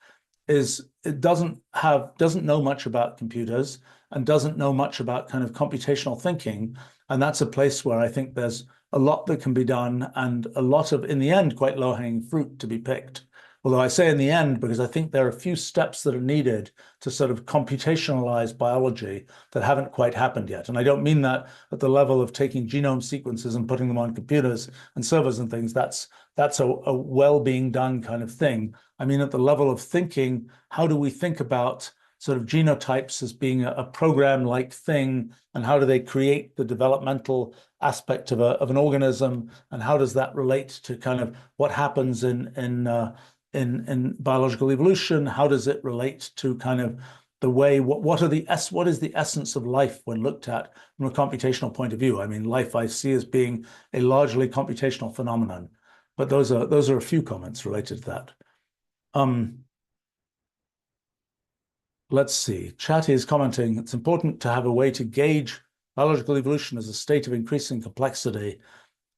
doesn't know much about computers and doesn't know much about kind of computational thinking. And that's a place where I think there's a lot that can be done and a lot of, in the end, quite low-hanging fruit to be picked. Although I say in the end, because I think there are a few steps that are needed to sort of computationalize biology that haven't quite happened yet. And I don't mean that at the level of taking genome sequences and putting them on computers and servers and things. That's a well-being done kind of thing. I mean, at the level of thinking, how do we think about sort of genotypes as being a program-like thing, and how do they create the developmental aspect of an organism, and how does that relate to kind of what happens in biological evolution? How does it relate to kind of the way, what is the essence of life when looked at from a computational point of view? I mean, life I see as being a largely computational phenomenon, but those are a few comments related to that. Let's see. Chatty is commenting, it's important to have a way to gauge biological evolution as a state of increasing complexity.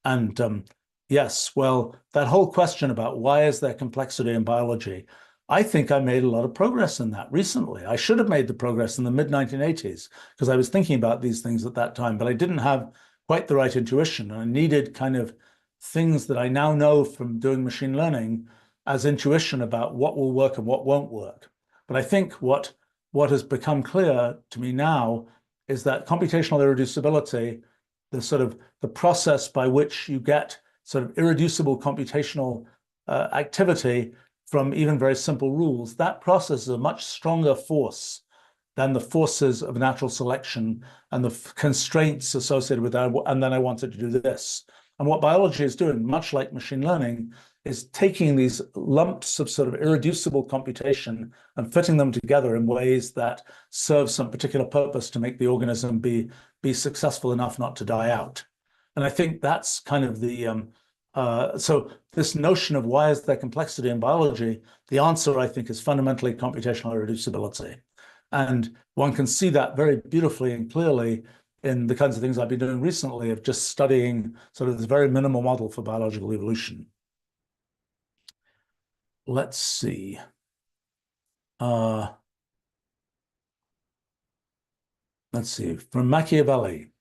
And Yes, well, that whole question about why is there complexity in biology, I think I made a lot of progress in that recently. I should have made the progress in the mid 1980s because I was thinking about these things at that time, but I didn't have quite the right intuition. And I needed kind of things that I now know from doing machine learning as intuition about what will work and what won't work. But I think what has become clear to me now is that computational irreducibility, the sort of the process by which you get sort of irreducible computational activity from even very simple rules, that process is a much stronger force than the forces of natural selection and the constraints associated with that. And then I wanted to do this. And what biology is doing, much like machine learning, is taking these lumps of sort of irreducible computation and fitting them together in ways that serve some particular purpose to make the organism be successful enough not to die out. And I think that's kind of so this notion of why is there complexity in biology, the answer, I think, is fundamentally computational irreducibility. And one can see that very beautifully and clearly in the kinds of things I've been doing recently of just studying sort of this very minimal model for biological evolution. Let's see. Let's see. From Machiavelli,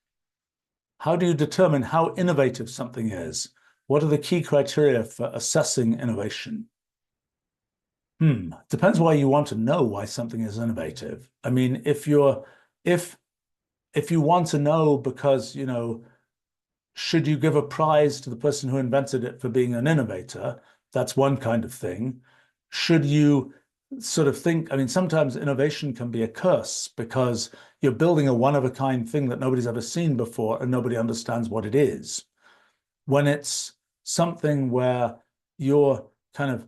how do you determine how innovative something is? What are the key criteria for assessing innovation? Depends why you want to know why something is innovative. I mean, if you want to know because, should you give a prize to the person who invented it for being an innovator? That's one kind of thing. Should you sort of think, I mean, sometimes innovation can be a curse because you're building a one-of-a-kind thing that nobody's ever seen before and nobody understands what it is. When it's something where you're kind of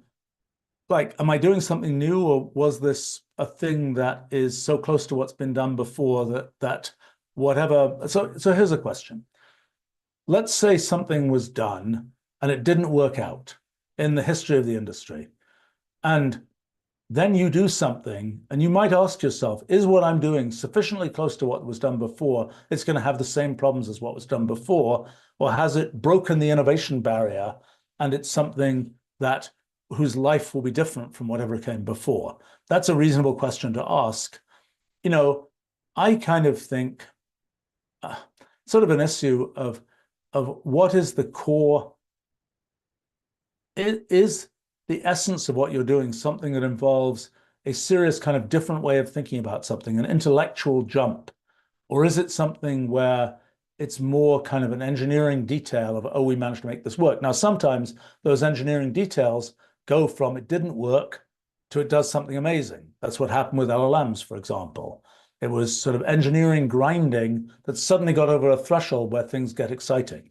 like, am I doing something new, or was this a thing that is so close to what's been done before that whatever? So here's a question. Let's say something was done and it didn't work out in the history of the industry. And then you do something and you might ask yourself, is what I'm doing sufficiently close to what was done before? It's going to have the same problems as what was done before, or has it broken the innovation barrier and it's something that whose life will be different from whatever came before? That's a reasonable question to ask. I kind of think sort of an issue of what is the core, is the essence of what you're doing something that involves a serious kind of different way of thinking about something, an intellectual jump? Or is it something where it's more kind of an engineering detail of, oh, we managed to make this work? Now, sometimes those engineering details go from it didn't work to it does something amazing. That's what happened with LLMs, for example. It was sort of engineering grinding that suddenly got over a threshold where things get exciting.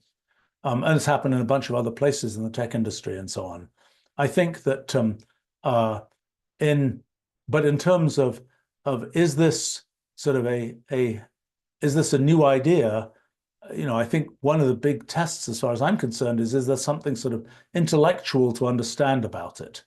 And it's happened in a bunch of other places in the tech industry and so on. I think that but in terms of is this sort of is this a new idea? I think one of the big tests, as far as I'm concerned, is there something sort of intellectual to understand about it?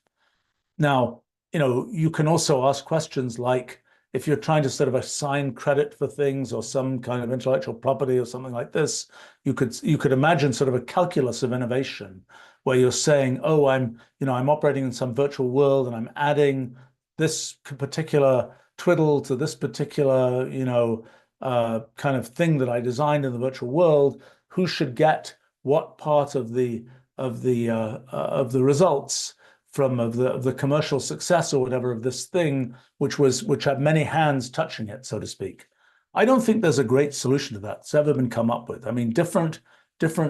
Now, you can also ask questions like, if you're trying to sort of assign credit for things or some kind of intellectual property or something like this, you could imagine sort of a calculus of innovation where you're saying, oh, I'm operating in some virtual world and I'm adding this particular twiddle to this particular, kind of thing that I designed in the virtual world. Who should get what part of the results of the commercial success or whatever of this thing, which had many hands touching it, so to speak? I don't think there's a great solution to that that's ever been come up with. I mean, different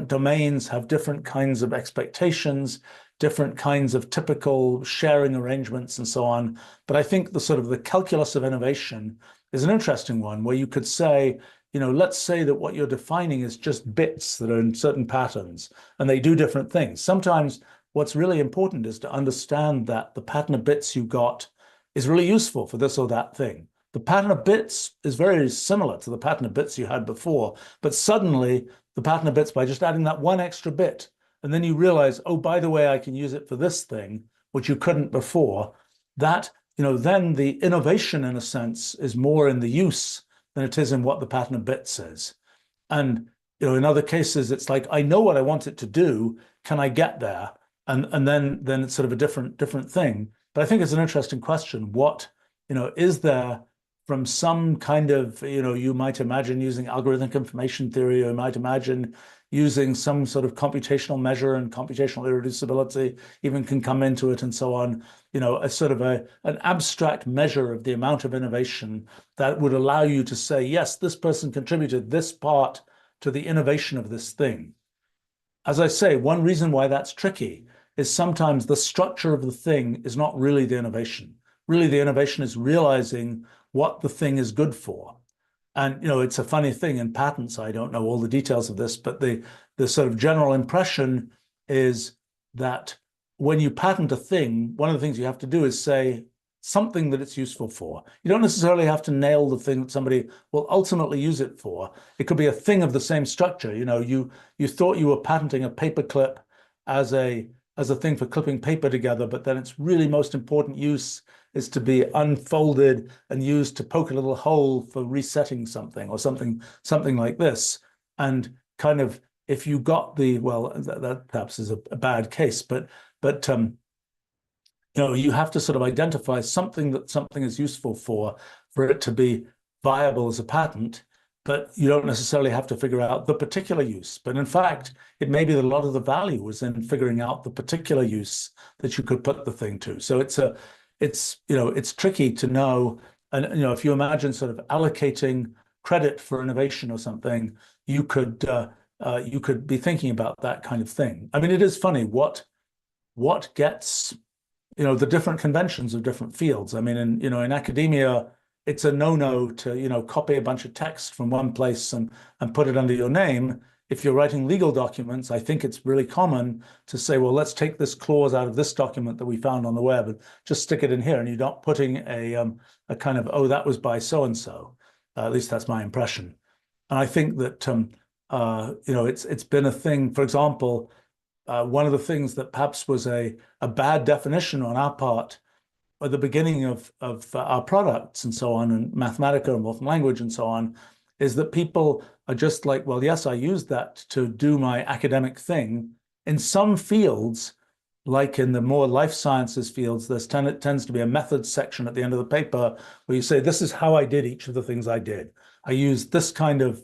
domains have different kinds of expectations, different kinds of typical sharing arrangements and so on. But I think the sort of the calculus of innovation is an interesting one where you could say, let's say that what you're defining is just bits that are in certain patterns and they do different things. Sometimes what's really important is to understand that the pattern of bits you got is really useful for this or that thing. The pattern of bits is very similar to the pattern of bits you had before, but suddenly the pattern of bits, by just adding that one extra bit, and then you realize, oh, by the way, I can use it for this thing, which you couldn't before, that, then the innovation, in a sense, is more in the use than it is in what the pattern of bits is. And in other cases, it's like, I know what I want it to do. Can I get there? And then it's sort of a different thing. But I think it's an interesting question. Is there from some kind of, you might imagine using algorithmic information theory, or you might imagine using some sort of computational measure, and computational irreducibility even can come into it and so on, a sort of an abstract measure of the amount of innovation that would allow you to say, yes, this person contributed this part to the innovation of this thing. As I say, one reason why that's tricky is sometimes the structure of the thing is not really the innovation. Really, the innovation is realizing what the thing is good for. And it's a funny thing in patents. I don't know all the details of this, but the sort of general impression is that when you patent a thing, one of the things you have to do is say something that it's useful for. You don't necessarily have to nail the thing that somebody will ultimately use it for. It could be a thing of the same structure. You thought you were patenting a paper clip as a thing for clipping paper together, but then its really most important use is to be unfolded and used to poke a little hole for resetting something, or something like this. And kind of, if you got that perhaps is a bad case, but you have to sort of identify something that something is useful for it to be viable as a patent, but you don't necessarily have to figure out the particular use. But in fact, it may be that a lot of the value was in figuring out the particular use that you could put the thing to. So it's tricky to know. And if you imagine sort of allocating credit for innovation or something, you could be thinking about that kind of thing. I mean, it is funny what gets the different conventions of different fields. I mean, in academia, it's a no-no to copy a bunch of text from one place and put it under your name. If you're writing legal documents, I think it's really common to say, well, let's take this clause out of this document that we found on the web and just stick it in here. And you're not putting a kind of, oh, that was by so and so. At least that's my impression. And I think that it's been a thing. For example, one of the things that perhaps was a bad definition on our part at the beginning of our products and so on, and Mathematica and Wolfram language and so on, is that people are just like, well, yes, I used that to do my academic thing. In some fields, like in the more life sciences fields, it tends to be a methods section at the end of the paper where you say, this is how I did each of the things I did. I used this kind of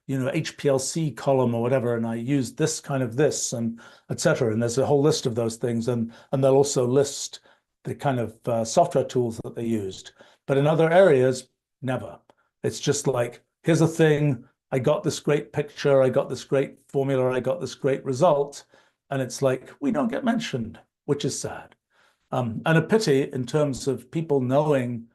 HPLC column or whatever, and I used this kind of this, and etc. And there's a whole list of those things, and they'll also list the kind of software tools that they used. But in other areas, never. It's just like, here's a thing, I got this great picture, I got this great formula, I got this great result, and it's like, we don't get mentioned, which is sad. And a pity in terms of people knowing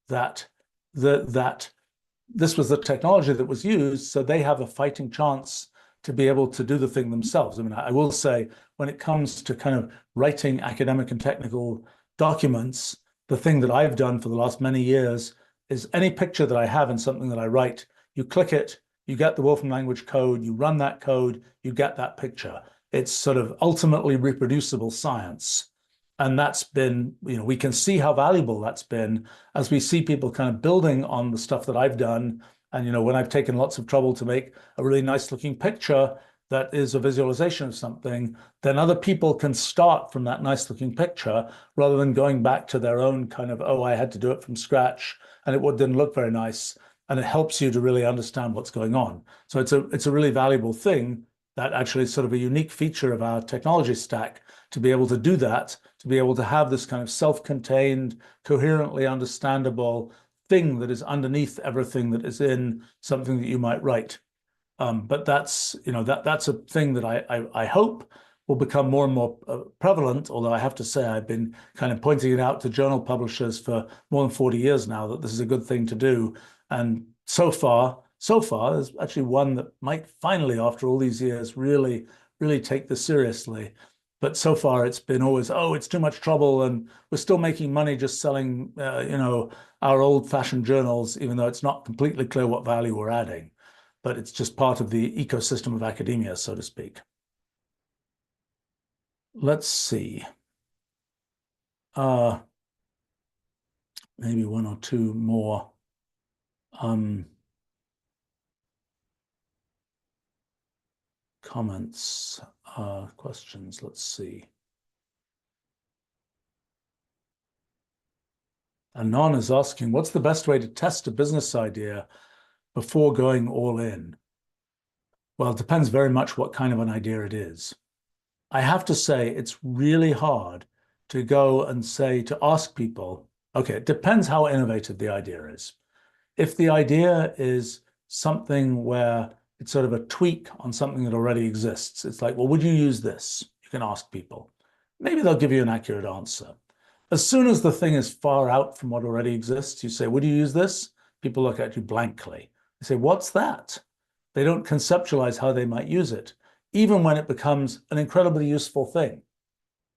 that this was the technology that was used, so they have a fighting chance to be able to do the thing themselves. I mean, I will say, when it comes to kind of writing academic and technical documents, the thing that I've done for the last many years is any picture that I have in something that I write, you click it, you get the Wolfram language code, you run that code, you get that picture. It's sort of ultimately reproducible science. And that's been, we can see how valuable that's been as we see people kind of building on the stuff that I've done. And, when I've taken lots of trouble to make a really nice looking picture that is a visualization of something, then other people can start from that nice looking picture rather than going back to their own kind of, oh, I had to do it from scratch and it didn't look very nice. And it helps you to really understand what's going on. So it's a really valuable thing that actually is sort of a unique feature of our technology stack, to be able to do that, to be able to have this kind of self-contained, coherently understandable thing that is underneath everything that is in something that you might write. But that's a thing that I hope will become more and more prevalent, although I have to say I've been kind of pointing it out to journal publishers for more than 40 years now that this is a good thing to do. And so far, there's actually one that might finally, after all these years, really, really take this seriously. But so far, it's been always, oh, it's too much trouble, and we're still making money just selling, our old-fashioned journals, even though it's not completely clear what value we're adding. But it's just part of the ecosystem of academia, so to speak. Let's see. Maybe one or two more. comments, questions. Let's see. Anon is asking, what's the best way to test a business idea before going all in? Well, it depends very much what kind of an idea it is. I have to say, it's really hard to go and say, to ask people, okay, it depends how innovative the idea is. If the idea is something where it's sort of a tweak on something that already exists, it's like, well, would you use this? You can ask people. Maybe they'll give you an accurate answer. As soon as the thing is far out from what already exists, you say, would you use this? People look at you blankly. They say, what's that? They don't conceptualize how they might use it, even when it becomes an incredibly useful thing.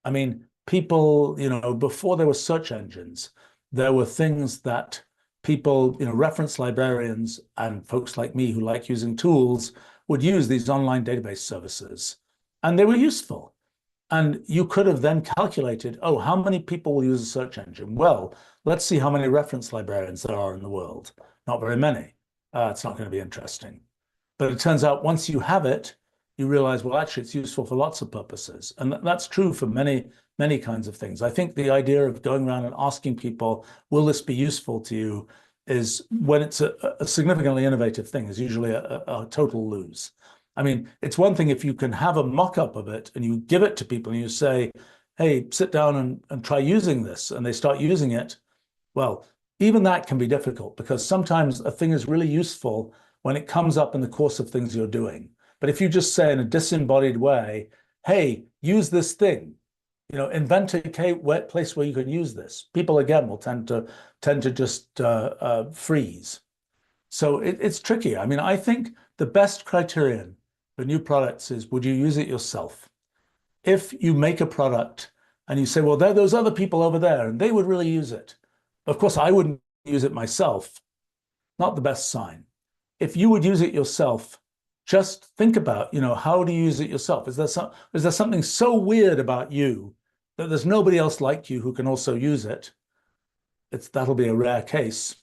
I mean, people, before there were search engines, there were things that people, reference librarians and folks like me who like using tools would use these online database services, and they were useful. And you could have then calculated, oh, how many people will use a search engine? Well, let's see how many reference librarians there are in the world. Not very many. It's not going to be interesting. But it turns out once you have it, you realize, well, actually, it's useful for lots of purposes. And that's true for many, many kinds of things. I think the idea of going around and asking people, will this be useful to you, is when it's a significantly innovative thing, is usually a total lose. I mean, it's one thing if you can have a mock-up of it and you give it to people and you say, hey, sit down and try using this, and they start using it. Well, even that can be difficult because sometimes a thing is really useful when it comes up in the course of things you're doing. But if you just say in a disembodied way, hey, use this thing, invent a place where you can use this, people again will tend to just freeze. So it's tricky. I mean, I think the best criterion for new products is, would you use it yourself? If you make a product and you say, well, there are those other people over there and they would really use it. Of course, I wouldn't use it myself. Not the best sign. If you would use it yourself, just think about, how do you use it yourself? Is there something so weird about you that there's nobody else like you who can also use it? That'll be a rare case.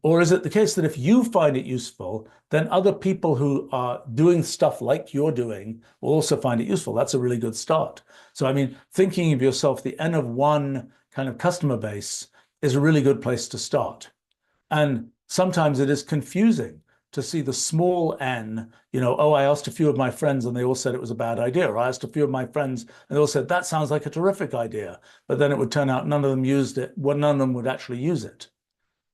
Or is it the case that if you find it useful, then other people who are doing stuff like you're doing will also find it useful? That's a really good start. So, I mean, thinking of yourself, the N of one kind of customer base is a really good place to start. And sometimes it is confusing to see the small n, oh, I asked a few of my friends and they all said it was a bad idea. Or I asked a few of my friends and they all said, that sounds like a terrific idea. But then it would turn out none of them used it. Well, none of them would actually use it.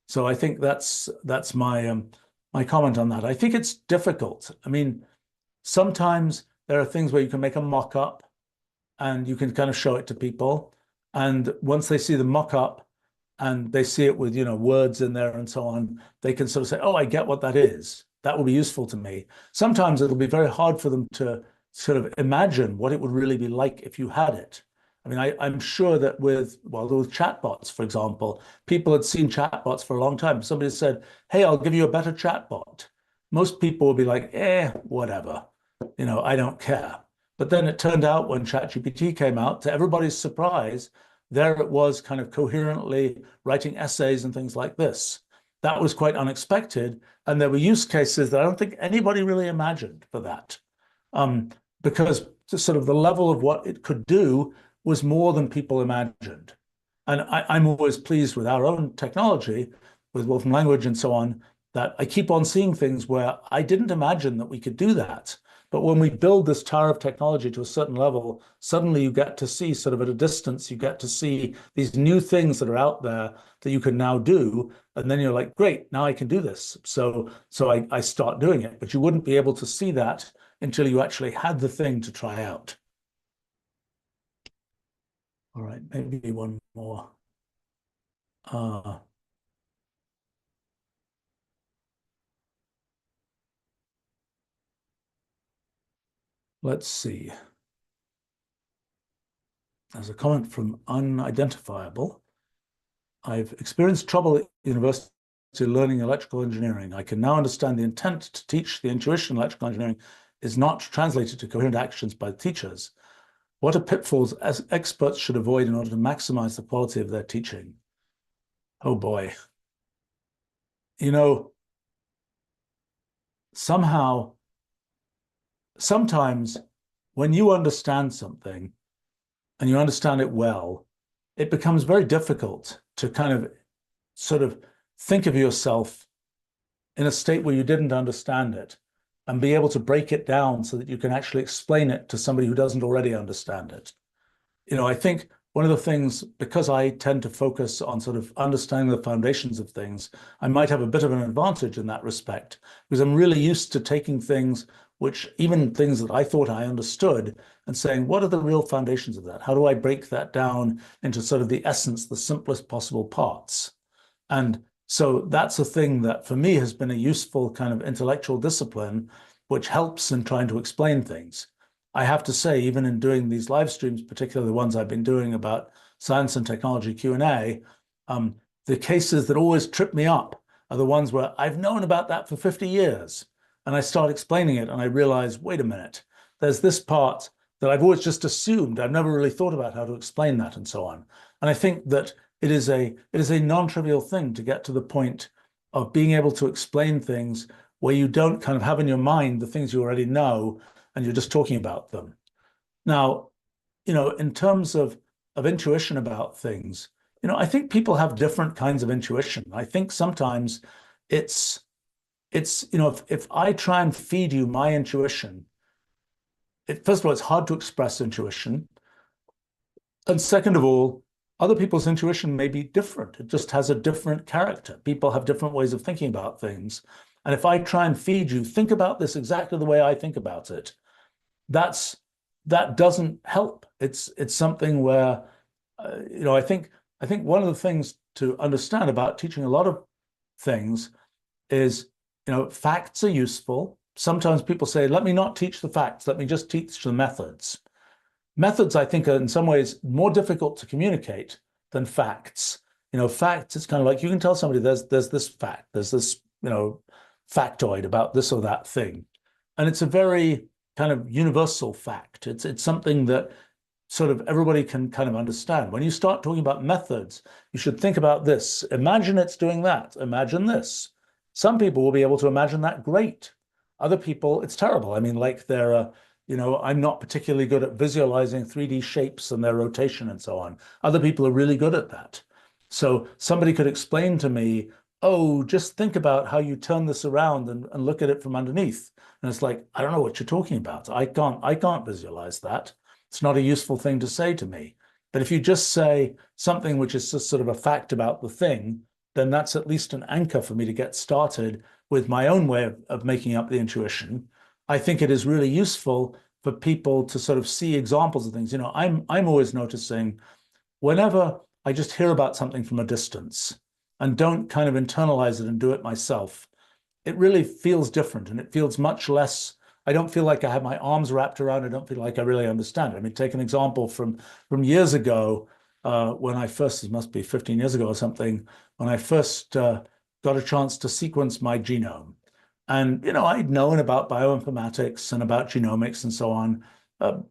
So I think that's my comment on that. I think it's difficult. I mean, sometimes there are things where you can make a mock-up and you can kind of show it to people. And once they see the mock-up and they see it with, words in there and so on, they can sort of say, oh, I get what that is. That will be useful to me. Sometimes it'll be very hard for them to sort of imagine what it would really be like if you had it. I mean, I'm sure that with chatbots, for example, people had seen chatbots for a long time. Somebody said, hey, I'll give you a better chatbot. Most people would be like, whatever, I don't care. But then it turned out when ChatGPT came out, to everybody's surprise, there it was kind of coherently writing essays and things like this. That was quite unexpected. And there were use cases that I don't think anybody really imagined for that. Because sort of the level of what it could do was more than people imagined. And I'm always pleased with our own technology, with Wolfram language and so on, that I keep on seeing things where I didn't imagine that we could do that. But when we build this tower of technology to a certain level, suddenly you get to see sort of at a distance, you get to see these new things that are out there that you can now do. And then you're like, great, now I can do this. So I start doing it. But you wouldn't be able to see that until you actually had the thing to try out. All right, maybe one more. Let's see. There's a comment from unidentifiable. I've experienced trouble at university learning electrical engineering. I can now understand the intent to teach the intuition electrical engineering is not translated to coherent actions by the teachers. What are pitfalls as experts should avoid in order to maximize the quality of their teaching? Oh boy. Somehow sometimes when you understand something and you understand it well, it becomes very difficult to kind of sort of think of yourself in a state where you didn't understand it and be able to break it down so that you can actually explain it to somebody who doesn't already understand it. I think one of the things, because I tend to focus on sort of understanding the foundations of things, I might have a bit of an advantage in that respect, because I'm really used to taking things, which even things that I thought I understood, and saying, what are the real foundations of that? How do I break that down into sort of the essence, the simplest possible parts? And so that's a thing that for me has been a useful kind of intellectual discipline, which helps in trying to explain things. I have to say, even in doing these live streams, particularly the ones I've been doing about science and technology Q&A, the cases that always trip me up are the ones where I've known about that for 50 years. And I start explaining it and I realize, wait a minute, there's this part that I've always just assumed. I've never really thought about how to explain that and so on. And I think that it is a non-trivial thing to get to the point of being able to explain things where you don't kind of have in your mind the things you already know and you're just talking about them. Now, in terms of intuition about things, I think people have different kinds of intuition. I think sometimes it's if I try and feed you my intuition, first of all, it's hard to express intuition. And second of all, other people's intuition may be different. It just has a different character. People have different ways of thinking about things. And if I try and feed you, think about this exactly the way I think about it, that doesn't help. It's something where, I think one of the things to understand about teaching a lot of things is, facts are useful. Sometimes people say, let me not teach the facts, let me just teach the methods. Methods, I think, are in some ways more difficult to communicate than facts. Facts, it's kind of like you can tell somebody there's this fact, there's this, factoid about this or that thing. And it's a very kind of universal fact. It's something that sort of everybody can kind of understand. When you start talking about methods, you should think about this. Imagine it's doing that. Imagine this. Some people will be able to imagine that great. Other people, it's terrible. I mean, like I'm not particularly good at visualizing 3D shapes and their rotation and so on. Other people are really good at that. So somebody could explain to me, oh, just think about how you turn this around and look at it from underneath. And it's like, I don't know what you're talking about. I can't visualize that. It's not a useful thing to say to me. But if you just say something which is just sort of a fact about the thing, then that's at least an anchor for me to get started with my own way of making up the intuition. I think it is really useful for people to sort of see examples of things. I'm always noticing whenever I just hear about something from a distance and don't kind of internalize it and do it myself, it really feels different and it feels much less. I don't feel like I have my arms wrapped around. I don't feel like I really understand it. I mean, take an example from years ago, when I first, it must be 15 years ago or something, when I first got a chance to sequence my genome. And, I'd known about bioinformatics and about genomics and so on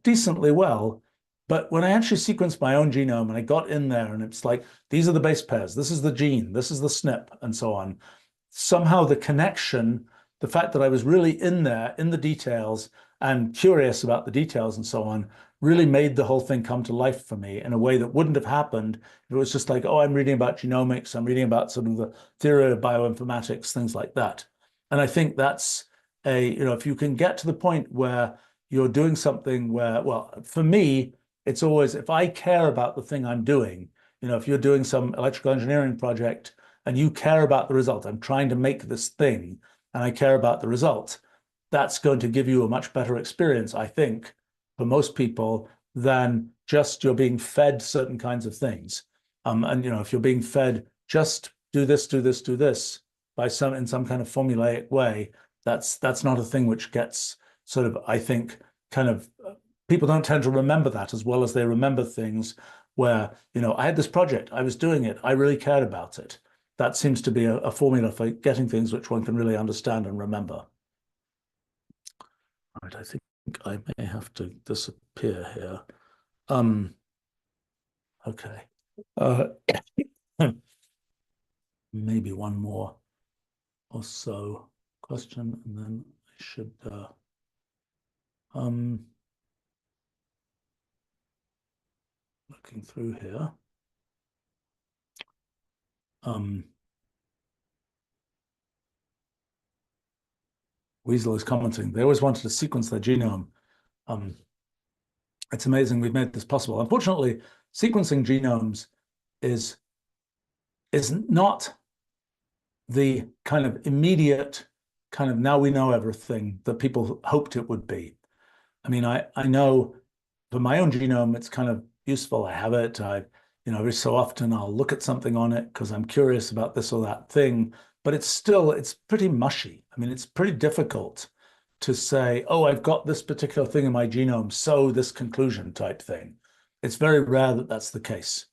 decently well. But when I actually sequenced my own genome and I got in there and it's like, these are the base pairs, this is the gene, this is the SNP, and so on, somehow the connection, the fact that I was really in there, in the details, and curious about the details and so on, really made the whole thing come to life for me in a way that wouldn't have happened if it was just like, oh, I'm reading about genomics, I'm reading about sort of the theory of bioinformatics, things like that. And I think that's if you can get to the point where you're doing something where, well, for me, it's always, if I care about the thing I'm doing, if you're doing some electrical engineering project and you care about the result, I'm trying to make this thing and I care about the result, that's going to give you a much better experience, I think, for most people than just you're being fed certain kinds of things. And if you're being fed just do this, do this, do this in some kind of formulaic way, that's not a thing which gets sort of, I think, kind of people don't tend to remember that as well as they remember things where, I had this project, I was doing it, I really cared about it. That seems to be a formula for getting things which one can really understand and remember. All right, I think I may have to disappear here. Okay. Maybe one more or so question, and then I should Um, looking through here. Weasel is commenting. They always wanted to sequence their genome. Um, it's amazing we've made this possible. Unfortunately, sequencing genomes is not the kind of immediate kind of now we know everything that people hoped it would be. I mean, I know for my own genome, it's kind of useful. I have it. Every so often I'll look at something on it because I'm curious about this or that thing, but it's pretty mushy. I mean, it's pretty difficult to say, oh, I've got this particular thing in my genome, so this conclusion type thing. It's very rare that that's the case.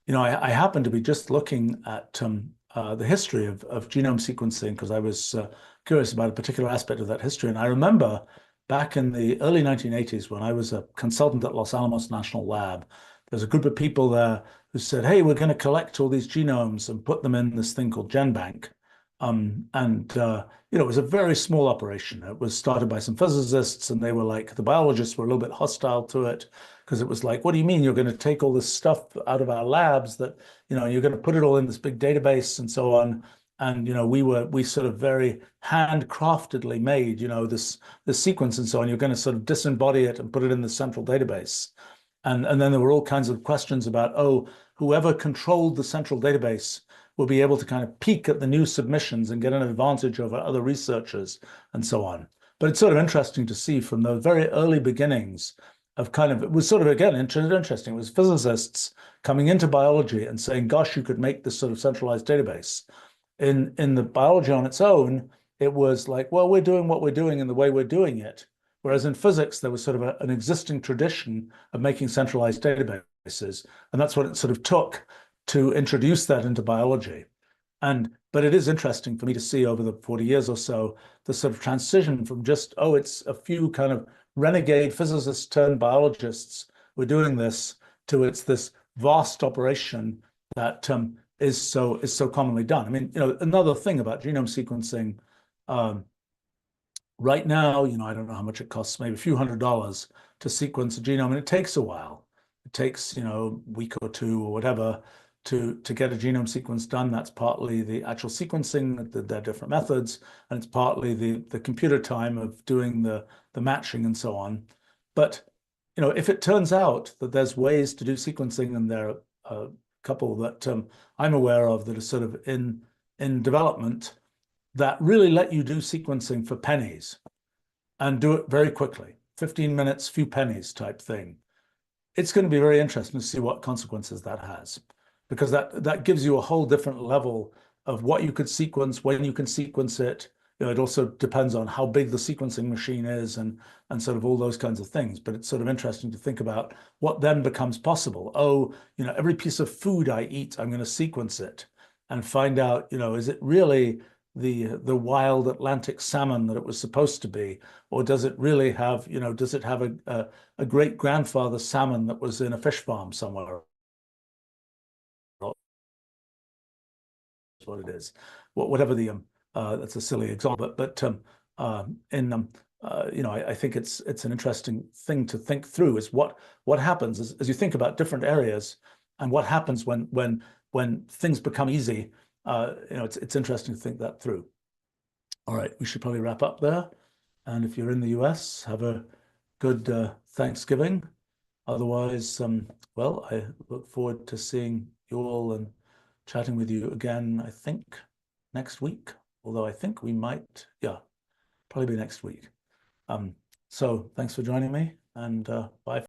I happen to be just looking at the history of genome sequencing because I was curious about a particular aspect of that history. And I remember back in the early 1980s when I was a consultant at Los Alamos National Lab, there's a group of people there who said, hey, we're going to collect all these genomes and put them in this thing called GenBank. It was a very small operation. It was started by some physicists, and they were like, the biologists were a little bit hostile to it because it was like, what do you mean you're going to take all this stuff out of our labs that, you're going to put it all in this big database and so on. And, we sort of very handcraftedly made, this sequence and so on. You're going to sort of disembody it and put it in the central database. And then there were all kinds of questions about, oh, whoever controlled the central database will be able to kind of peek at the new submissions and get an advantage over other researchers and so on. But it's sort of interesting to see from the very early beginnings of it was sort of, again, interesting. It was physicists coming into biology and saying, gosh, you could make this sort of centralized database. In the biology on its own, it was like, well, we're doing what we're doing in the way we're doing it. Whereas in physics, there was sort of an existing tradition of making centralized databases. And that's what it sort of took to introduce that into biology. But it is interesting for me to see over the 40 years or so, the sort of transition from just, oh, it's a few kind of renegade physicists turned biologists who are doing this, to it's this vast operation that is so commonly done. I mean, another thing about genome sequencing, right now, I don't know how much it costs, maybe a few $100s to sequence a genome, and it takes a while. It takes, a week or two or whatever to get a genome sequence done. That's partly the actual sequencing, there are different methods, and it's partly the computer time of doing the matching and so on. But, if it turns out that there's ways to do sequencing, and there are a couple that I'm aware of that are sort of in development, that really let you do sequencing for pennies and do it very quickly, 15 minutes, few pennies type thing. It's going to be very interesting to see what consequences that has, because that gives you a whole different level of what you could sequence, when you can sequence it. It also depends on how big the sequencing machine is and sort of all those kinds of things. But it's sort of interesting to think about what then becomes possible. Oh, every piece of food I eat, I'm going to sequence it and find out, is it really the wild Atlantic salmon that it was supposed to be, or does it really have, does it have a great grandfather salmon that was in a fish farm somewhere? What it is, whatever the that's a silly example, but I think it's an interesting thing to think through, is what happens as you think about different areas and what happens when things become easy. It's interesting to think that through. All right, we should probably wrap up there. And if you're in the US, have a good Thanksgiving. Otherwise, well, I look forward to seeing you all and chatting with you again, I think, next week. Although I think we might, yeah, probably be next week. So thanks for joining me, and bye.